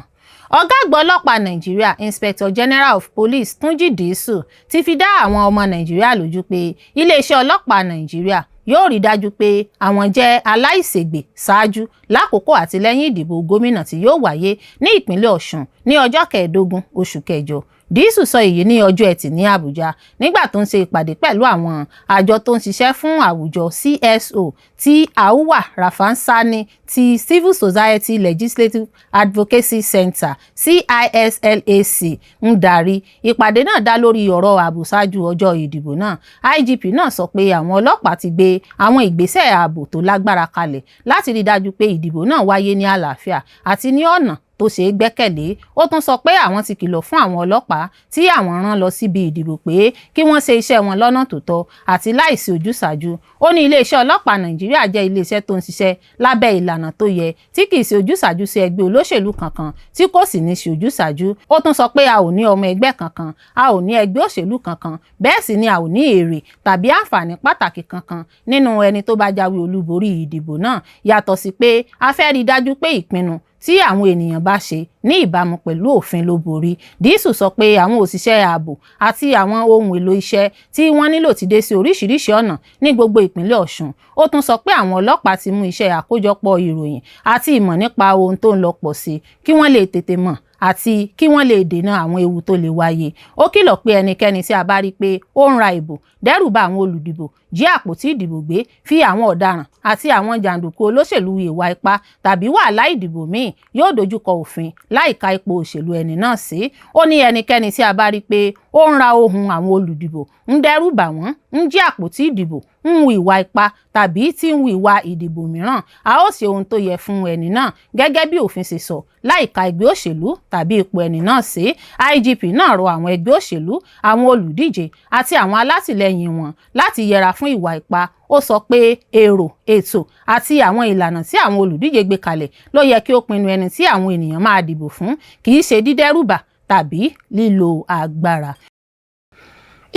A: ọ̀gá àgbà ọlọ́pàá nàìjíríà Inspector General of Police Túnjí Dìísù Inspector General of Police Túnjí Dìísù ti fi dá àwọn ọmọ nàìjíríà lójú pé iléeṣẹ́ ọlọ́pàá nàìjíríà yóò rí dájú pé àwọn jẹ́ aláìṣègbè ṣáájú lákòókò àti lẹ́yìn ìdìbò gómìnà tí yóò wáyé ní ìpínlẹ̀ Ọ̀ṣun ní ọjọ́ 15 oṣù kẹjọ. Dìísù sọ èyí ní ọjọ́ Ẹtì ní Àbújá nígbà tó ń ṣe ìpàdé pẹ̀lú àwọn àjọ tó ń ṣiṣẹ́ fún àwùjọ CSO ti AUWA Rafansani ti Civil Society Legislative Advocacy Center CISLAC ń darí. Ìpàdé náà dá lórí ọ̀rọ̀ ààbò ṣáájú ọjọ́ ìdìbò náà. IGP náà sọ pé àwọn ọlọ́pàá ti gbé àwọn ìgbésẹ̀ ààbò tó lágbára kalẹ̀ láti rí dájú pé ìdìbò náà wáyé ní àlàáfíà àti ní ọ̀nà tó ṣeé gbẹ́kẹ̀lé. Ó tún sọ pé àwọn ti kìlọ̀ fún àwọn ọlọ́pàá tí àwọn rán lọ síbi ìdìbò pé kí wọ́n ṣe iṣẹ́ wọn lọ́nà tó tọ́ àti láìsí ojúsàájú. Ó ní iléeṣẹ́ ọlọ́pàá Nàìjíríà jẹ́ iléeṣẹ́ tó ń ṣiṣẹ́ lábẹ́ ìlànà tó yẹ tí kì í ṣe ojúsàájú sí ẹgbẹ́ olóṣèlú kankan tí kò sì ní ṣe ojúsàájú. Ó tún sọ pé a ò ní ọmọ ẹgbẹ́ kankan, a ò ní ẹgbẹ́ òṣèlú kankan, bẹ́ẹ̀ sì ni a ò ní èrè tàbí àǹfààní pàtàkì kankan nínú ẹni tó bá jáwé olúborí ìdìbò náà, yàtọ̀ sí pé a fẹ́ rí dájú pé ìpinnu tí àwọn ènìyàn bá ṣe ní ìbámu pẹ̀lú òfin ló borí. Dìísù sọ pé àwọn òṣìṣẹ́ ààbò àti àwọn ohun èlò iṣẹ́ tí wọ́n nílò ti dé sí oríṣiríṣi ọ̀nà ní gbogbo ìpínlẹ̀ Ọ̀ṣun. Ó tún sọ pé àwọn ọlọ́pàá ti mú iṣẹ́ àkójọpọ̀ ìròyìn àti ìmọ̀ nípa ohun tó ń lọ pọ̀ sí kí wọ́n lè tètè mọ̀ àti kí wọ́n lè dènà àwọn ewu tó lè wáyé. Ó kìlọ̀ pé ẹnikẹ́ni tí a bá rí pé ó ń ra ìbò, dẹ́rù bà àwọn olùdìbò, jí àpótí ìdìbò gbé, fi àwọn ọ̀daràn àti àwọn jàǹdùkú olóṣèlú ìwà ipá tàbí wàhálà ìdìbò míì yóò dojúkọ òfin láìka ipò òṣèlú ẹni náà sí. Ó ní ẹnikẹ́ni tí a bá rí pé ó ń ra ohun àwọn olùdìbò, ń dẹ́rù bà wọ́n, ń jí àpótí ìdìbò, ń hu ìwà ipá tàbí tí ń hu ìwà ìdìbò mìíràn, a ó ṣe ohun tó yẹ fún ẹni náà gẹ́gẹ́ bí òfin ṣe sọ láìka ẹgbẹ́ òṣèlú tàbí ipò ẹni náà sí. IGP náà rọ àwọn ẹgbẹ́ òṣèlú, àwọn olùdíje àti àwọn alátìlẹyìn wọn láti yẹra fún ìwà ipá. Ó sọ pé èrò, ètò àti àwọn ìlànà tí àwọn olùdíje gbé kalẹ̀ ló yẹ kí ó pinnu ẹni tí àwọn ènìyàn máa dìbò fún, kì í ṣe dídẹ́rùbà tàbí lílo agbára.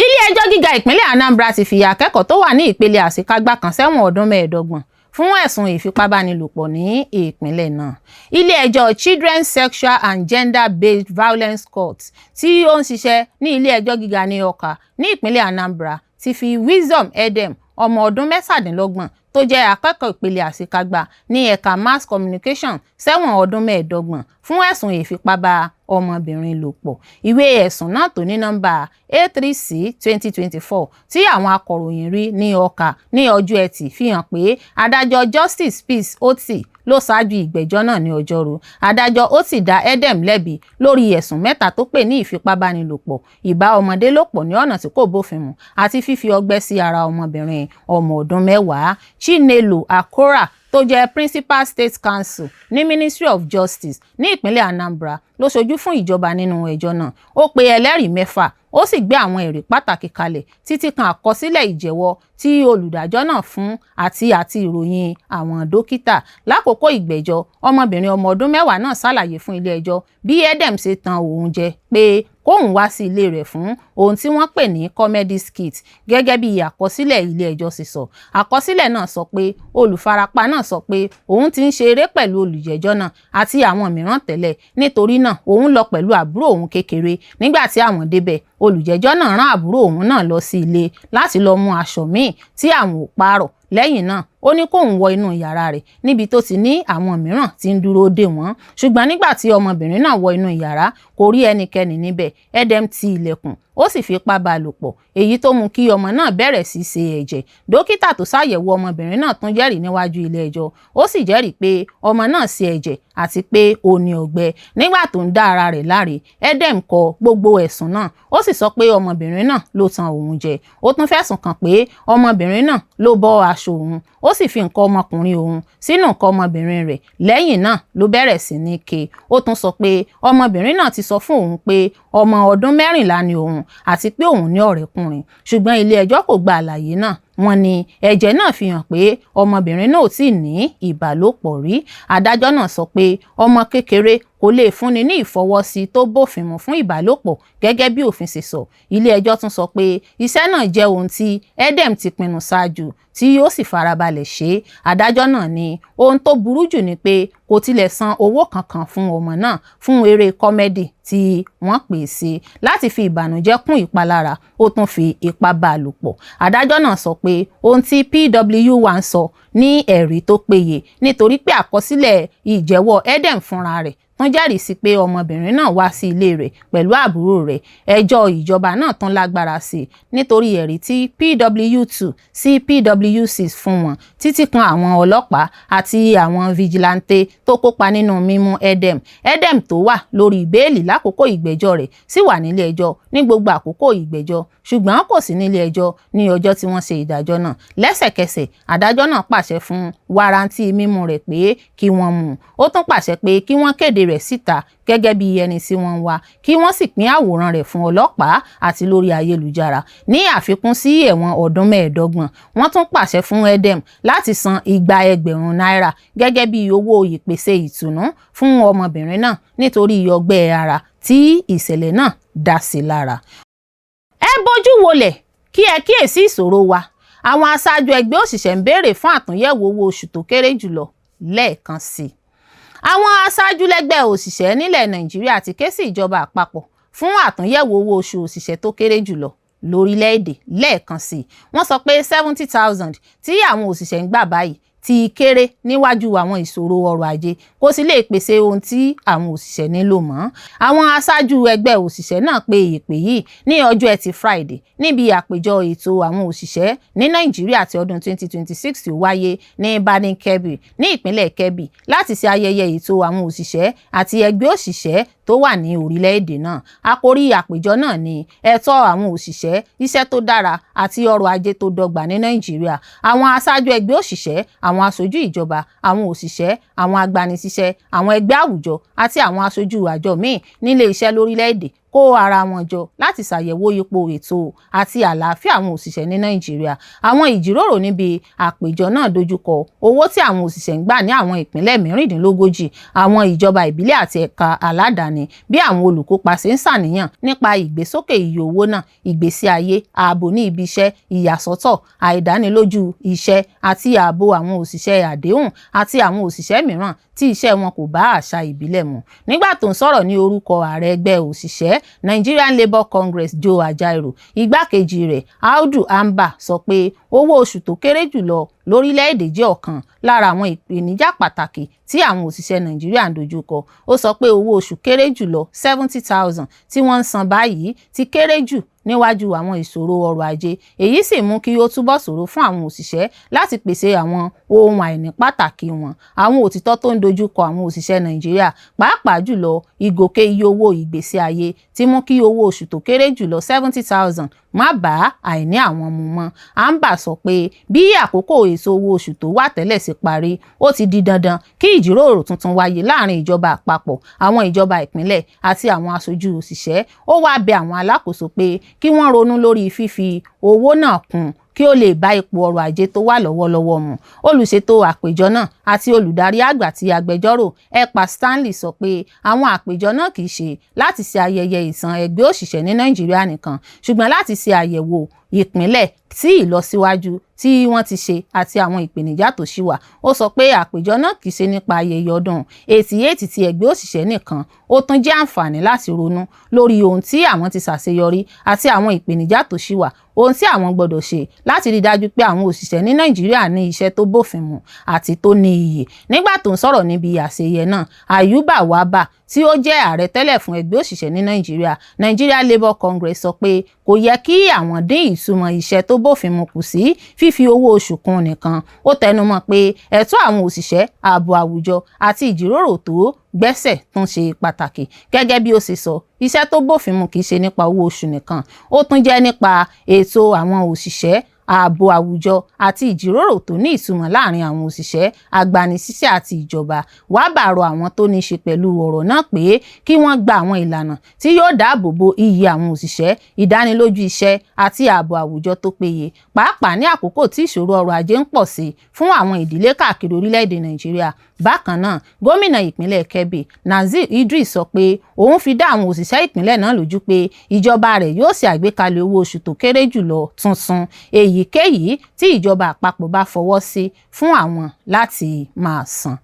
A: Ilé-ẹjọ́ gíga ìpínlẹ̀ Anambra ti fìyà akẹ́kọ̀ọ́ tó wà ní ìpele àṣekágbá kan sẹ́wọ̀n ọdún 25 fún ẹ̀sùn ìfipábánilòpọ̀ ní ìpínlẹ̀ náà. Ilé-ẹjọ́ Children's Sexual and Gender-Based Violence Court tí ó ń ṣiṣẹ́ ní ilé-ẹjọ́ gíga ní Awka ní ìpínlẹ̀ Anambra ti fi Wisdom Edem ọmọ ọdún 27 tó jẹ́ akẹ́kọ̀ọ́ ìpele àṣekágbá ní ẹ̀ka Mass Communication sẹ́wọ̀n ọdún 25 fún ẹ̀sùn ìfipábá ọmọbìnrin lò pọ̀. Ìwé ẹ̀sùn náà tó ní nọ́mbà A3C/2024 tí àwọn akọ̀ròyìn rí ní Awka ní ọjọ́ Ẹtì fi hàn pé adájọ́ Justice Peace Oti ló ṣáájú ìgbẹ́jọ́ náà ní ọjọ́rú. Adájọ́ Oti dá Edem lẹ́bi lórí ẹ̀sùn 3 tó pè ní ìfipábánilòpọ̀, ìbá ọmọdé lòpọ̀ ní ọ̀nà tí kò bófin mu àti fífi ọgbẹ́ sí ara ọmọbìnrin ọmọ ọdún 10. Chinelo Akora tó jẹ́ Principal State Counsel ní Ministry of Justice ní ìpínlẹ̀ Anambra ló ṣojú fún ìjọba nínú ẹjọ́ náà. Ó pe ẹlẹ́rìí 6 ó sì gbé àwọn ẹ̀rí pàtàkì kalẹ̀ títí kan àkọsílẹ̀ ìjẹ́wọ́ tí olùdájọ́ náà fún àti ìròyìn àwọn dókítà. Lákòókò ìgbẹ́jọ́, ọmọbìnrin ọmọ ọdún 10 náà ṣàlàyé fún ilé-ẹjọ́ bí Edem ṣe tan òun jẹ pé kóun wá sí ilé rẹ̀ fún ohun tí wọ́n pè ní comedy skit gẹ́gẹ́ bí àkọsílẹ̀ ilé-ẹjọ́ ṣe sọ. Àkọsílẹ̀ náà sọ pé olùfarapa náà sọ pé òun ti ń ṣe eré pẹ̀lú olùjẹ́jọ́ náà àti àwọn mìíràn tẹ́lẹ̀, nítorí náà òun lọ pẹ̀lú àbúrò òun kékeré. Nígbà tí àwọn débẹ̀, olùjẹ́jọ́ náà rán àbúrò òun náà lọ sí ilé láti lọ mú aṣọ míì tí àwọn ò pààrọ̀. Lẹ́yìn náà, ó ní kóun wọ inú yàrá rẹ̀ níbi tó ti ní àwọn mìíràn tí ń dúró dè wọ́n. Ṣùgbọ́n nígbà tí ọmọbìnrin náà wọ inú yàrá, kò rí ẹnikẹ́ni níbẹ̀. Edem ti ilẹ̀kùn, ó sì fipá bá a lò pọ̀, èyí tó mú kí ọmọ náà bẹ̀rẹ̀ sí ṣe ẹ̀jẹ̀. Dókítà tó ṣàyẹ̀wò ọmọbìnrin náà tún jẹ́rìí níwájú ilé-ẹjọ́. Ó sì jẹ́rìí pé ọmọ náà ṣe ẹ̀jẹ̀ àti pé ó ní ọgbẹ́. Nígbà tó ń dá ara rẹ̀ láre, Edem kọ̀ gbogbo ẹ̀sùn náà. Ó sì sọ pé ọmọbìnrin náà ló tan òun jẹ. Ó tún fẹ̀sùn kàn pé ọmọbìnrin náà ló bọ́ aṣọ òun, ó sì fi nǹkan ọmọkùnrin òun sínú nǹkan ọmọbìnrin rẹ̀. Lẹ́yìn náà ló bẹ̀rẹ̀ sí ní ké. Ó tún sọ pé ọmọbìnrin náà ti sọ fún òun pé ọmọ ọdún 14 ni òun àti pé òun ní ọ̀rẹ́kùnrin. Ṣùgbọ́n ilé-ẹjọ́ kò gba àlàyé náà. Wọ́n ní ẹ̀jẹ̀ náà fi hàn pé ọmọbìnrin náà ò tíì ní ìbálòpọ̀ rí. Adájọ́ náà sọ pé ọmọ kékeré kò lè fúnni ní ìfọwọ́sí tó bófin mu fún ìbálòpọ̀ gẹ́gẹ́ bí òfin ṣe sọ. Ilé-ẹjọ́ tún sọ pé iṣẹ́ náà jẹ́ ohun tí Edem ti pinnu ṣáájú tí yóò sì farabalẹ̀ ṣe. Adájọ́ náà ní ohun tó burú jù ni pé kò tilẹ̀ san owó kankan fún ọmọ náà fún eré kọ́mẹ́dì tí wọ́n pè sí láti fi ìbànújẹ́ kún ìpalára, ó tún fi ipá bá a lò pọ̀. Adájọ́ náà sọ pé ohun tí PW1 sọ ní ẹ̀rí tó péye nítorí pé àkọsílẹ̀ ìjẹ́wọ́ Edem fúnra rẹ̀ wọ́n jẹ́rìí sí pé ọmọbìnrin náà wá sí ilé rẹ̀ pẹ̀lú àbúrò rẹ̀. Ẹjọ́ ìjọba náà tún lágbára sí i nítorí ẹ̀rí tí PW2 sí PW6 fún wọn títí kan àwọn ọlọ́pàá àti àwọn fìjìláńtẹ́ tó kópa nínú mímú Edem. Edem tó wà lórí bẹ́ẹ̀lì lákòókò ìgbẹ́jọ́ rẹ̀ sì wà nílé ẹjọ́ ní gbogbo àkókò ìgbẹ́jọ́, ṣùgbọ́n kò sí nílé ẹjọ́ ní ọjọ́ tí wọ́n ṣe ìdájọ́ náà. Lẹ́sẹ̀kẹsẹ̀ adájọ́ náà pàṣẹ fún wárántì mímú rẹ̀ pé kí wọ́n mú un. Ó tún pàṣẹ pé kí wọ́n kéde rẹ̀ síta gẹ́gẹ́ bí ẹni tí wọ́n ń wá, kí wọ́n sì pín àwòrán rẹ̀ fún ọlọ́pàá àti lórí ayélujára. Ní àfikún sí ẹ̀wọ̀n ọdún 25, wọ́n tún pàṣẹ fún Edem láti san $200,000 gẹ́gẹ́ bí owó ìpèsè ìtùnú fún ọmọbìnrin náà nítorí ọgbẹ́ ara tí ìṣẹ̀lẹ̀ náà dá sí lára. Ẹ bójú wọlẹ̀ kí ẹ kíyèsí ìṣòro wa. Àwọn aṣáájú ẹgbẹ́ òṣìṣẹ́ ń béèrè fún àtúnyẹ̀wò owó oṣù tó kéré jùlọ lẹ́ẹ̀kan sí i. Àwọn aṣáájú lẹ́gbẹ́ òṣìṣẹ́ nílẹ̀ Nàìjíríà ti ké sí ìjọba àpapọ̀ fún àtúnyẹ̀wò owó oṣù òṣìṣẹ́ tó kéré jùlọ lórílẹ̀‐èdè lẹ́ẹ̀kan sí i. Wọ́n sọ pé 70,000 tí àwọn òṣìṣẹ́ ń gbà báyìí ti kéré níwájú àwọn ìṣòro ọrọ̀ ajé, kò sì lè pèsè ohun tí àwọn òṣìṣẹ́ nílò mọ́. Àwọn aṣáájú ẹgbẹ́ òṣìṣẹ́ náà pe ìpè yìí ní ọjọ́ Ẹtì Friday níbi àpéjọ ètò àwọn òṣìṣẹ́ ní Nàìjíríà ti ọdún 2026 tí ó wáyé ní Birnin Kebbi ní ìpínlẹ̀ Kebbi láti ṣe ayẹyẹ ètò àwọn òṣìṣẹ́ àti ẹgbẹ́ òṣìṣẹ́ tó wà ní orílẹ̀-èdè náà. Àkòrí àpéjọ náà ni ẹ̀tọ́ àwọn òṣìṣẹ́, iṣẹ́ tó dára àti ọrọ̀ ajé tó dọ́gba ní Nàìjíríà. Àwọn aṣáájú ẹgbẹ́ òṣìṣẹ́, àwọn aṣojú ìjọba, àwọn òṣìṣẹ́, àwọn agbanisíṣẹ́, àwọn ẹgbẹ́ àwùjọ àti àwọn aṣojú àjọ míì nílé iṣẹ́ lórílẹ̀-èdè kó ara wọn jọ láti ṣàyẹ̀wò ipò ètò àti àlàáfíà àwọn òṣìṣẹ́ ní Nàìjíríà. Àwọn ìjíròrò níbi àpéjọ náà dojúkọ owó tí àwọn òṣìṣẹ́ ń gbà ní àwọn ìpínlẹ̀ 36, àwọn ìjọba ìbílẹ̀ àti ẹ̀ka aládàáni, bí àwọn olùkópa ṣe ń ṣàníyàn nípa ìgbésókè iye owó náà, ìgbésí ayé, ààbò ní ibi iṣẹ́, ìyàsọ́tọ̀, àìdánilójú iṣẹ́ àti ààbò àwọn òṣìṣẹ́ àdéhùn àti àwọn òṣìṣẹ́ mìíràn tí iṣẹ́ wọn kò bá àṣà ìbílẹ̀ mu. Nígbà tó ń sọ̀rọ̀ ní orúkọ ààrẹ ẹgbẹ́ òṣìṣẹ́ Nigerian Labour Congress Joe Ajaero, igbákejì rẹ̀ Audu Amba sọ pé owó oṣù tó kéré jùlọ lórílẹ̀-èdè jẹ́ ọ̀kan lára àwọn ìpèníjà pàtàkì tí àwọn òṣìṣẹ́ Nàìjíríà ń dojúkọ. Ó sọ pé owó oṣù kéré jùlọ 70,000 tí wọ́n ń san báyìí ti kéré jù níwájú àwọn ìṣòro ọrọ̀ ajé. Èyí sì mú kí ó túbọ̀ ṣòro fún àwọn òṣìṣẹ́ láti pèsè àwọn ohun àìní pàtàkì wọn. Àwọn òtítọ́ tó ń dojúkọ àwọn òṣìṣẹ́ Nàìjíríà, pàápàá jùlọ ìgòkè iye owó ìgbésí ayé, ti mú kí owó oṣù tó kéré jùlọ 70,000 má bá àìní àwọn mu mọ́. Amba sọ pé bí àkókò ètò owó oṣù tó wà tẹ́lẹ̀ sí parí, ó ti di dandan kí ìjíròrò tuntun wáyé láàrin ìjọba àpapọ̀, àwọn ìjọba ìpínlẹ̀ àti àwọn aṣojú òṣìṣẹ́. Ó wá bẹ̀ àwọn alákòóso pé kí wọ́n ronú lórí fífi owó náà kún kí ó lè bá ipò ọrọ̀ ajé tó wà lọ́wọ́lọ́wọ́ mu. Olùṣètò àpéjọ náà àti olùdarí àgbà ti agbẹjọ́rò Ekpa Stanley sọ pé àwọn àpéjọ náà kì í ṣe láti ṣe ayẹyẹ ìsan ẹgbẹ́ òṣìṣẹ́ ní Nàìjíríà nìkan, ṣùgbọ́n láti ṣe àyẹ̀wò ìpínlẹ̀ tí ìlọsíwájú tí wọ́n ti ṣe àti àwọn ìpèníjà tó ṣì wà. Ó sọ pé àpéjọ náà kì í ṣe nípa ayẹyẹ ọdún 88 ti ẹgbẹ́ òṣìṣẹ́ nìkan, ó tún jẹ́ àǹfààní láti ronú lórí ohun tí àwọn ti ṣàṣeyọrí àti àwọn ìpèníjà tó ṣì wà, ohun tí àwọn gbọ́dọ̀ ṣe láti rí dájú pé àwọn òṣìṣẹ́ ní Nàìjíríà ní iṣẹ́ tó bófin mu àti tó ní iyì. Nígbà tó ń sọ̀rọ̀ níbi àṣeyẹ náà, Ayuba Wabba tí ó jẹ́ ààrẹ tẹ́lẹ̀ fún ẹgbẹ́ òṣìṣẹ́ ní Nàìjíríà, Nigeria Labour Congress, sọ pé kò yẹ kí àwọn dín ìtumọ̀ iṣẹ́ tó bófin mu kù sí fífi owó oṣù kún nìkan. Ó tẹnumọ́ pé ẹ̀tọ́ àwọn òṣìṣẹ́, ààbò àwùjọ àti ìjíròrò tó gbẹ́sẹ̀ tún ṣe pàtàkì. Gẹ́gẹ́ bí ó ṣe sọ, iṣẹ́ tó bófin mu kì í ṣe nípa owó oṣù nìkan, ó tún jẹ́ nípa ètò àwọn òṣìṣẹ́, ààbò àwùjọ àti ìjíròrò tó ní ìtumọ̀ láàrin àwọn òṣìṣẹ́, agbanisíṣẹ́ àti ìjọba. Wabba rọ àwọn tó ní í ṣe pẹ̀lú ọ̀rọ̀ náà pé kí wọ́n gba àwọn ìlànà tí yóò dáàbò bo iyì àwọn òṣìṣẹ́, ìdánilójú iṣẹ́ àti ààbò àwùjọ tó péye, pàápàá ní àkókò tí ìṣòro ọrọ̀ ajé ń pọ̀ sí fún àwọn ìdílé káàkiri orílẹ̀-èdè Nàìjíríà. Bákan náà, gómìnà ìpínlẹ̀ Kebbi Nazir Idris sọ pé òun fi dá àwọn òṣìṣẹ́ ìpínlẹ̀ náà lójú pé ìjọba rẹ̀ yóò ṣe àgbékalẹ̀ owó oṣù tó kéré jùlọ tuntun èyíkéyìí tí ìjọba àpapọ̀ bá fọwọ́ sí fún àwọn láti máa san.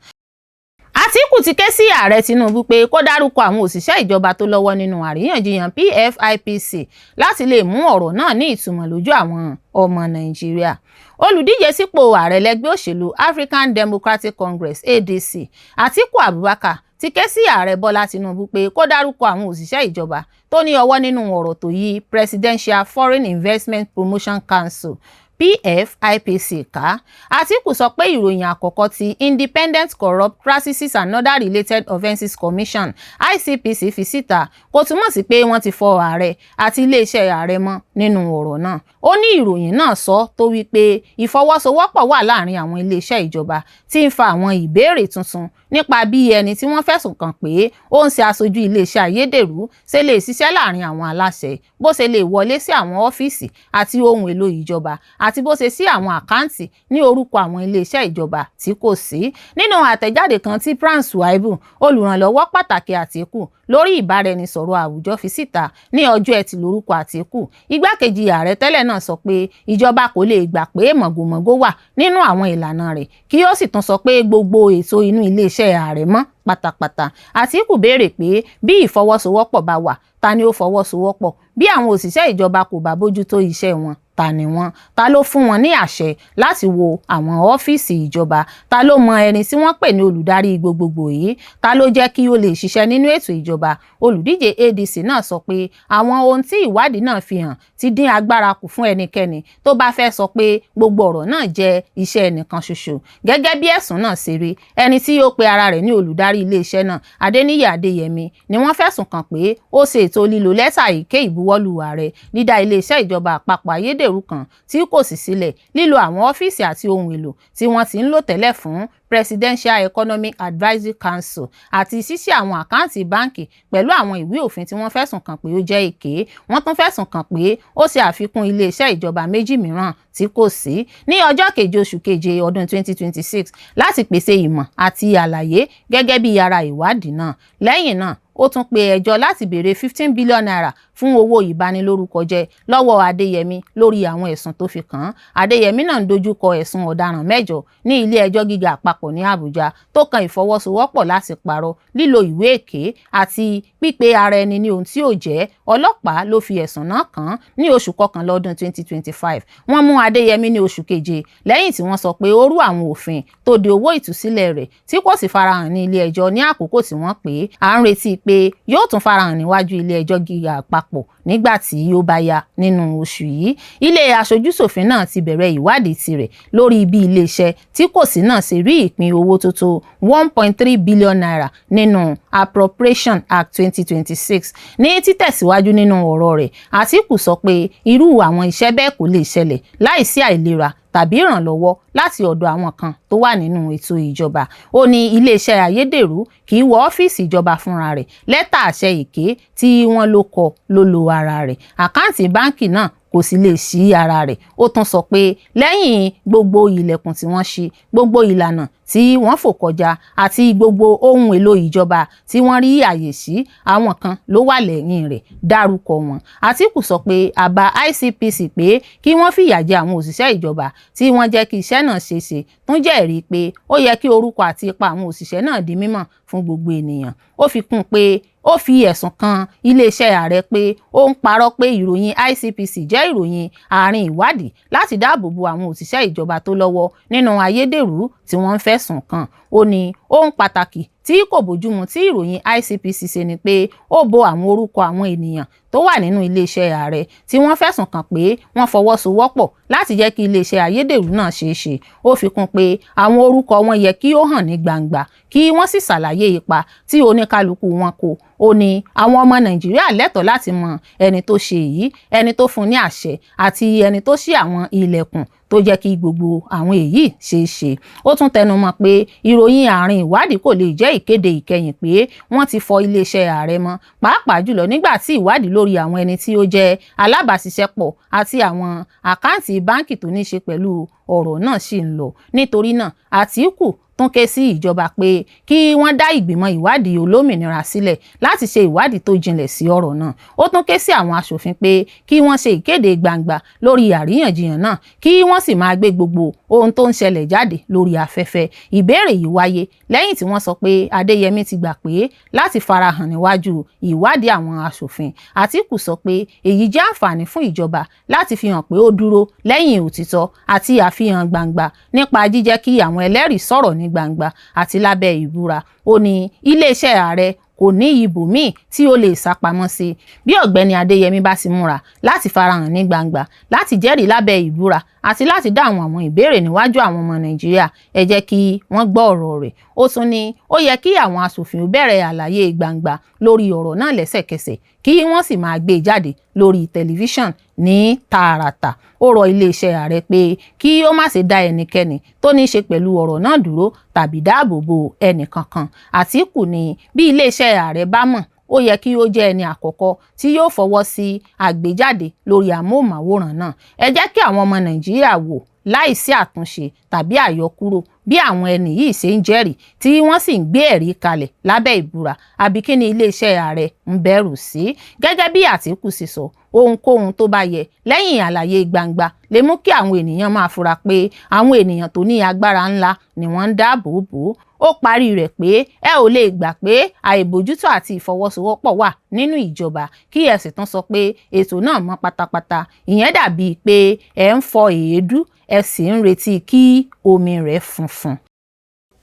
A: Àtíkù ti ké sí ààrẹ Tinubu pé kó dárúkọ àwọn òṣìṣẹ́ ìjọba tó lọ́wọ́ nínú àríyànjiyàn PFIPC láti lè mú ọ̀rọ̀ náà ní ìtumọ̀ lójú àwọn ọmọ Nàìjíríà. Olùdíje sípò ààrẹ lẹ́gbẹ́ òṣèlú African Democratic Congress ADC Atiku Abubakar ti ké sí ààrẹ Bọ́lá Tinubu pé kó dárúkọ àwọn òṣìṣẹ́ ìjọba tó ní ọwọ́ nínú ọ̀rọ̀ tó yí Presidential Foreign Investment Promotion Council PFIPC ká. Atiku sọ pé ìròyìn àkọ́kọ́ ti Independent Corrupt Practices and Other Related Offences Commission ICPC fi síta kò túmọ̀ sí pé wọ́n ti fọ ààrẹ àti iléeṣẹ́ ààrẹ mọ́ nínú ọ̀rọ̀ náà. Ó ní ìròyìn náà sọ tó wí pé ìfọwọ́sowọ́pọ̀ wà láàrin àwọn iléeṣẹ́ ìjọba tí ń fa àwọn ìbéèrè tuntun nípa bí ẹni tí wọ́n fẹ̀sùn kàn pé ó ń ṣe aṣojú iléeṣẹ́ ayédèrú ṣe lè ṣiṣẹ́ láàrin àwọn aláṣẹ, bó ṣe lè wọlé sí àwọn ọ́fíìsì àti ohun èlò ìjọba àti bó ṣe sí àwọn àkáǹtì ní orúkọ àwọn iléeṣẹ́ ìjọba tí kò sí. Nínú àtẹ̀jáde kan tí Prince Suwaibu, olùrànlọ́wọ́ pàtàkì Àtíkù lórí ìbáraẹnisọ̀rọ̀ àwùjọ fi síta ní ọjọ́ Ẹtì lórúkọ Àtíkù, igbákejì ààrẹ tẹ́lẹ̀ náà sọ pé ìjọba kò lè gbà pé mọ̀gòmọ̀gó wà nínú àwọn ìlànà rẹ̀, kí ó sì tún sọ pé gbogbo ètò inú iléeṣẹ́ ààrẹ mọ́ pátápátá. Àtíkù béèrè pé bí ìfọwọ́sowọ́pọ̀ bá wà, ta ni ó fọwọ́sowọ́pọ̀? Bí àwọn òṣìṣẹ́ ìjọba kò bá bójútó iṣẹ́ wọn, ta ni wọ́n? Ta ló fún wọn ní àṣẹ láti wo àwọn ọ́fíìsì ìjọba? Ta ló mọ ẹni tí wọ́n pè ní olùdarí gbogbogbò yìí? Ta ló jẹ́ kí ó lè ṣiṣẹ́ nínú ètò ìjọba? Olùdíje ADC náà sọ pé àwọn ohun tí ìwádìí náà fi hàn ti dín agbára kù fún ẹnikẹ́ni tó bá fẹ́ sọ pé gbogbo ọ̀rọ̀ náà jẹ́ iṣẹ́ ẹnìkan ṣoṣo. Gẹ́gẹ́ bí ẹ̀sùn náà ṣe rí, ẹni tí ó pe ara rẹ̀ ní olùdarí iléeṣẹ́ náà, Adéníyì Adéyẹmí, ni wọ́n fẹ̀sùn kàn pé ó ṣe ètò lílo lẹ́tà ìké ìbuwọ́lù ààrẹ, dídá iléeṣẹ́ ìjọba àpapọ̀ ayédèrú kan tí kò sì sílẹ̀, lílo àwọn ọ́fíìsì àti ohun èlò tí wọ́n ti ń lò tẹ́lẹ̀ fún Presidential Economic Advisory Council àti ṣíṣí àwọn àkáǹtì báǹkì pẹ̀lú àwọn ìwé òfin tí wọ́n fẹ̀sùn kàn pé ó jẹ́ èké. Wọ́n tún fẹ̀sùn kàn pé ó ṣe àfikún iléeṣẹ́ ìjọba méjì mìíràn tí kò sí. Ní ọjọ́ keje oṣù keje ọdún 2026 láti pèsè ìmọ̀ àti àlàyé gẹ́gẹ́ bí ara ìwádìí náà. Lẹ́yìn náà, ó tún pe ẹjọ́ láti béèrè 15 billion naira fún owó ìbanilórúkọjẹ́ lọ́wọ́ Adéyẹmí lórí àwọn ẹ̀sùn tó fi kàn án. Adéyẹmí náà ń dojúkọ ẹ̀sùn ọ̀daràn 8 ní ilé ẹjọ́ gíga àpapọ̀ ní Àbújá tó kan ìfọwọ́sowọ́pọ̀ láti parọ́, lílo ìwé èké àti pípe ara ẹni ní ohun tí ò jẹ́. Ọlọ́pàá ló fi ẹ̀sùn náà kàn án ní oṣù kọkànlá ọdún 2025. Wọ́n mú Adéyẹmí ní oṣù keje lẹ́yìn tí wọ́n sọ pé ó rú àwọn òfin tó de owó ìtúsílẹ̀ rẹ̀ tí kò sì farahàn ní ilé ẹjọ́ ní àkókò tí wọ́n pè é. À ń retí pé yóò tún farahàn níwájú ilé ẹjọ́ gíga àpapọ̀ nígbà tí ó bá yá nínú oṣù yìí. Ilé aṣojúṣòfin náà ti bẹ̀rẹ̀ ìwádìí tirẹ̀ lórí bí iléeṣẹ́ tí kò sí náà ṣe rí ìpín owó tó tó 1.3 billion naira nínú Appropriation Act 2026. Ní títẹ̀síwájú nínú ọ̀rọ̀ rẹ̀, Àtíkù sọ pé irú àwọn iṣẹ́ bẹ́ẹ̀ kò lè ṣẹlẹ̀ láìsí àìlera tàbí ìrànlọ́wọ́ láti ọ̀dọ̀ àwọn kan tó wà nínú ètò ìjọba. Ó ní iléeṣẹ́ ayédèrú kì í wọ ọ́fíìsì ìjọba fúnra rẹ̀, lẹ́tà àṣẹ èké tí wọ́n ló kọ ló lo ara rẹ̀, àkáǹtì báǹkì náà kò sì lè ṣí ara rẹ̀. Ó tún sọ pé lẹ́yìn gbogbo ilẹ̀kùn tí wọ́n ṣí, gbogbo ìlànà tí wọ́n fò kọjá àti gbogbo ohun èlò ìjọba tí wọ́n rí àyè sí, àwọn kan ló wà lẹ́yìn rẹ̀, dárúkọ wọn. Àtíkù sọ pé àbá ICPC pé kí wọ́n fìyà jẹ àwọn òṣìṣẹ́ ìjọba tí wọ́n jẹ́ kí iṣẹ́ náà ṣeéṣe tún jẹ́rìí pé ó yẹ kí orúkọ àti ipa àwọn òṣìṣẹ́ náà di mímọ̀ fún gbogbo ènìyàn. Ó fi kún pé ó fi ẹ̀sùn kan iléeṣẹ́ ààrẹ pé ó ń parọ́ pé ìròyìn ICPC jẹ́ ìròyìn àárín ìwádìí láti dáàbò bo àwọn òṣìṣẹ́ ìjọba tó lọ́wọ́ nínú ayédèrú tí wọ́n ń fẹ̀sùn kàn. Ó ní ohun pàtàkì tí kò bójúmu tí ìròyìn ICPC ṣe ni pé ó bo àwọn orúkọ àwọn ènìyàn tó wà nínú iléeṣẹ́ ààrẹ tí wọ́n fẹ̀sùn kàn pé wọ́n fọwọ́sowọ́pọ̀ láti jẹ́ kí iléeṣẹ́ ayédèrú náà ṣeéṣe. Ó fi kún pé àwọn orúkọ wọn yẹ kí ó hàn ní gbangba kí wọ́n sì ṣàlàyé ipa tí oníkálukú wọn kó. Ó ní àwọn ọmọ Nàìjíríà lẹ́tọ̀ọ́ láti mọ ẹni tó ṣe èyí, ẹni tó fún ní àṣẹ àti ẹni tó ṣí àwọn ilẹ̀kùn tó jẹ́ kí gbogbo àwọn èyí ṣeéṣe. Ó tún tẹnumọ́ pé ìròyìn àárín ìwádìí kò lè jẹ́ ìkéde ìkẹyìn pé wọ́n ti fọ iléeṣẹ́ ààrẹ mọ́, pàápàá jùlọ nígbà tí ìwádìí lórí àwọn ẹni tí ó jẹ́ alábàáṣiṣẹ́pọ̀ àti àwọn àkáǹtì báǹkì tó ní ṣe pẹ̀lú ọ̀rọ̀ náà ṣì ń lọ. Nítorí náà, Àtíkù tún ké sí ìjọba pé kí wọ́n dá ìgbìmọ̀ ìwádìí olómìnira sílẹ̀ láti ṣe ìwádìí tó jinlẹ̀ sí ọ̀rọ̀ náà. Ó tún ké sí àwọn aṣòfin pé kí wọ́n ṣe ìkéde gbangba lórí àríyànjiyàn náà kí wọ́n sì máa gbé gbogbo ohun tó ń ṣẹlẹ̀ jáde lórí afẹ́fẹ́. Ìbéèrè yìí wáyé lẹ́yìn tí wọ́n sọ pé Adéyẹmí ti gbà pé láti farahàn níwájú ìwádìí àwọn aṣòfin. Àtíkù sọ pé èyí jẹ́ àǹfààní fún ìjọba láti fi hàn pé ó dúró lẹ́yìn òtítọ́ àti àfihàn gbangba nípa jíjẹ́ kí àwọn ẹlẹ́rìí sọ̀rọ̀ ní gbangba àti lábẹ́ ìbúra. Ó ní iléeṣẹ́ ààrẹ kò ní ibòmíì tí ó lè sápamọ́ sí. Bí ọ̀gbẹ́ni Adéyẹmí bá ti múra láti farahàn ní gbangba, láti jẹ́rìí lábẹ́ ìbúra àti láti dáhùn àwọn ìbéèrè níwájú àwọn ọmọ Nàìjíríà, ẹ jẹ́ kí wọ́n gbọ́ ọ̀rọ̀ rẹ̀. Ó tún ní ó yẹ kí àwọn aṣòfin ó bẹ̀rẹ̀ àlàyé gbangba lórí ọ̀rọ̀ náà lẹ́sẹ̀kẹsẹ̀ kí wọ́n sì máa gbé jáde lórí tẹlifíṣàn ní tààràtà. Ó rọ iléeṣẹ́ ààrẹ pé kí ó má ṣe dá ẹnikẹ́ni tó ní í ṣe pẹ̀lú ọ̀rọ̀ náà dúró tàbí dáàbò bo ẹnìkankan. Àtíkù ní bí iléeṣẹ́ ààrẹ bá mọ̀, ó yẹ kí ó jẹ́ ẹni àkọ́kọ́ tí yóò fọwọ́ sí àgbéjáde lórí amóhùnmáwòrán náà. Ẹ jẹ́ kí àwọn ọmọ Nàìjíríà wò láìsí àtúnṣe tàbí àyọkúrò bí àwọn ẹni yìí ṣe ń jẹ́rìí tí wọ́n sì ń gbé ẹ̀rí kalẹ̀ lábẹ́ ìbúra, àbí kí ni iléeṣẹ́ ààrẹ ń bẹ̀rù sí. Gẹ́gẹ́ bí Àtíkù sì sọ, ohunkóhun tó bá yẹ lẹ́yìn àlàyé gbangba lè mú kí àwọn ènìyàn máa fura pé àwọn ènìyàn tó ní agbára ńlá ni wọ́n ń dáàbò bò ó. Ó parí rẹ̀ pé ẹ ò lè gbà pé àìbójútó àti ìfọwọ́sowọ́pọ̀ wà nínú ìjọba kí ẹ sì tún sọ pé ètò náà mọ́ pátápátá. Ìyẹn dàbíi pé ẹ ń fọ èédú ẹ sì ń retí kí omi rẹ̀ funfun.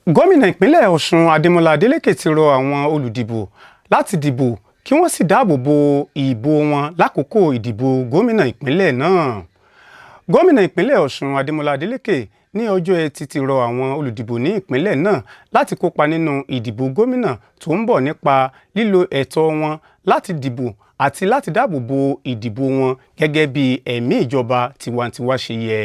C: Gómìnà ìpínlẹ̀ Ọ̀ṣun Adémọ́lá Adélékè ti rọ àwọn olùdìbò láti dìbò kí wọ́n sì dáàbò bo ìbò wọn lákòókò ìdìbò gómìnà ìpínlẹ̀ náà. Gómìnà ìpínlẹ̀ Ọ̀ṣun Adémọ́lá Adélékè ní ọjọ́ Ẹtì ti rọ àwọn olùdìbò ní ìpínlẹ̀ náà láti kópa nínú ìdìbò gómìnà tó ń bọ̀ nípa lílo ẹ̀tọ́ wọn láti dìbò àti láti dáàbò bo ìdìbò wọn gẹ́gẹ́ bí ẹ̀mí ìjọba tiwantiwa ṣe yẹ.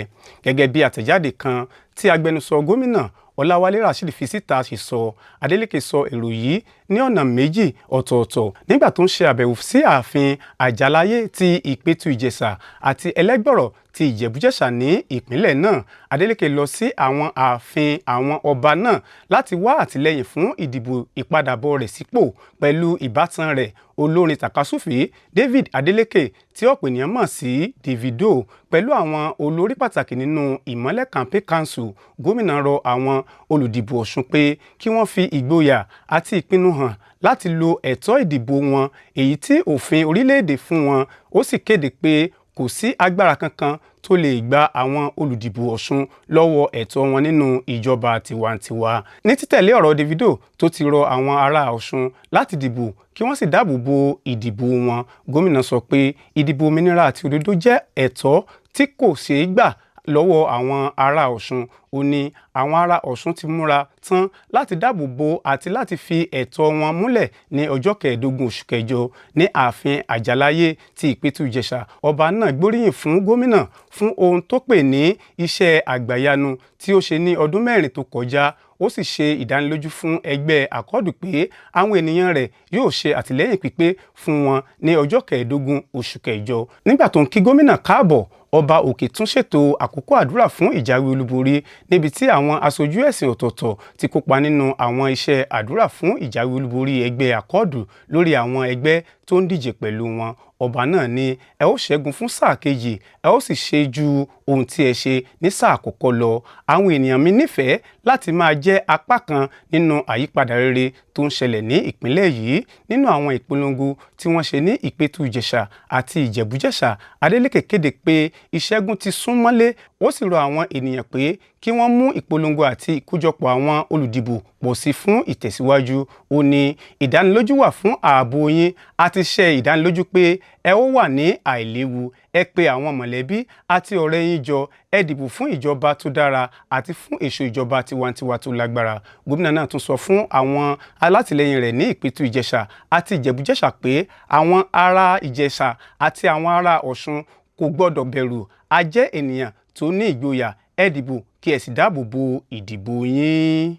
C: Gẹ́gẹ́ bí àtẹ̀jáde kan tí agbẹnusọ gómìnà Ọláwálé Rasheed fi síta ṣe sọ, Adélékè sọ èrò yìí ní ọ̀nà méjì ọ̀tọ̀ọ̀tọ̀ nígbà tó ń ṣe àbẹ̀wò sí ààfin Àjàláyé ti Ìpẹ̀tù Ìjẹ̀ṣà àti Ẹlẹ́gbọ̀rọ̀ ti Ìjẹ̀bú-Jẹ̀ṣà ní ìpínlẹ̀ náà. Adélékè lọ sí àwọn ààfin àwọn ọba náà láti wá àtìlẹ́yìn fún ìdìbò ìpadàbọ̀ rẹ̀ sípò pẹ̀lú ìbátan rẹ̀ olórin tàkasúfèé David Adélékè tí ọ̀pọ̀ ènìyàn mọ̀ sí Davido pẹ̀lú àwọn olórí pàtàkì nínú Ìmọ́lẹ̀ Campaign Council. Gómìnà rọ àwọn olùdìbò Ọ̀ṣun pé kí wọ́n fi ìgboyà àti ìpinnu hàn láti lo ẹ̀tọ́ ìdìbò wọn èyí tí òfin orílẹ̀-èdè fún wọn. Ó sì kéde pé kò sí agbára kankan tó lè gba àwọn olùdìbò Ọ̀ṣun lọ́wọ́ ẹ̀tọ́ wọn nínú ìjọba tiwantiwa. Ní títẹ̀lé ọ̀rọ̀ Davido tó ti rọ àwọn ará Ọ̀ṣun láti dìbò kí wọ́n sì dáàbò bo ìdìbò wọn, gómìnà sọ pé ìdìbò òmìnira àti òdodo jẹ́ ẹ̀tọ́ tí kò ṣeé gbà lọ́wọ́ àwọn ará Ọ̀ṣun. Ó ní àwọn ará Ọ̀ṣun ti múra tán láti dáàbò bo àti láti fi ẹ̀tọ́ wọn múlẹ̀ ní ọjọ́ 15 oṣù kẹjọ ní ààfin Àjàláyé ti Ìpẹ̀tù Ìjẹ̀ṣà. Ọba náà gbóríyìn fún gómìnà fún ohun tó pè ní iṣẹ́ àgbàyanu tí ó ṣe ní ọdún 4 tó kọjá. Ó sì ṣe ìdánilójú fún ẹgbẹ́ Àkọ́dù pé àwọn ènìyàn rẹ̀ yóò ṣe àtìlẹ́yìn pípé fún wọn ní ọjọ́ 15 oṣù kẹjọ. Nígbà tó ń kí gómìnà káàbọ̀, Ọba Òkè tún ṣètò àkókò àdúrà fún ìjáwé olúborí níbi tí àwọn aṣojú ẹ̀sìn ọ̀tọ̀ọ̀tọ̀ ti kópa nínú àwọn iṣẹ́ àdúrà fún ìjáwé olúborí ẹgbẹ́ Àkọ́dù lórí àwọn ẹgbẹ́ tó ń díje pẹ̀lú wọn. Ọba náà ní ẹ ó ṣẹ́gun fún sáà kejì, ẹ ó sì ṣe ju ohun tí ẹ ṣe ní sáà àkọ́kọ́ lọ. Àwọn ènìyàn mi nífẹ̀ẹ́ láti máa jẹ́ apá kan nínú àyípadà rere tó ń ṣẹlẹ̀ ní ìpínlẹ̀ yìí. Nínú àwọn ìpolongo tí wọ́n ṣe ní Ìpẹ̀tù Ìjẹ̀ṣà àti Ìjẹ̀bú-Jẹ̀ṣà, Adélékè kéde pé ìṣẹ́gun ti sún mọ́lé. Ó sì rọ àwọn ènìyàn pé kí wọ́n mú ìpolongo àti ìkójọpọ̀ àwọn olùdìbò pọ̀ sí fún ìtẹ̀síwájú. Ó ní ìdánilójú wà fún ààbò yín. A ti ṣe ìdánilójú pé ẹ ó wà ní àìléwu. Ẹ pe àwọn mọ̀lẹ́bí àti ọ̀rẹ́ yín jọ. Ẹ dìbò fún ìjọba tó dára àti fún èso ìjọba tiwantiwa tó lágbára. Gómìnà náà tún sọ fún àwọn alátìlẹyìn rẹ̀ ní Ìpẹ̀tù Ìjẹ̀ṣà àti Ìjẹ̀bú-Jẹ̀ṣà pé àwọn ará Ìjẹ̀ṣà àti àwọn ará Ọ̀ṣun kò gbọdọ̀ bẹ̀rù. A jẹ́ ènìyàn tó ní ìgboyà. Ẹ dìbò kí ẹ sì dáàbò bo ìdìbò yín.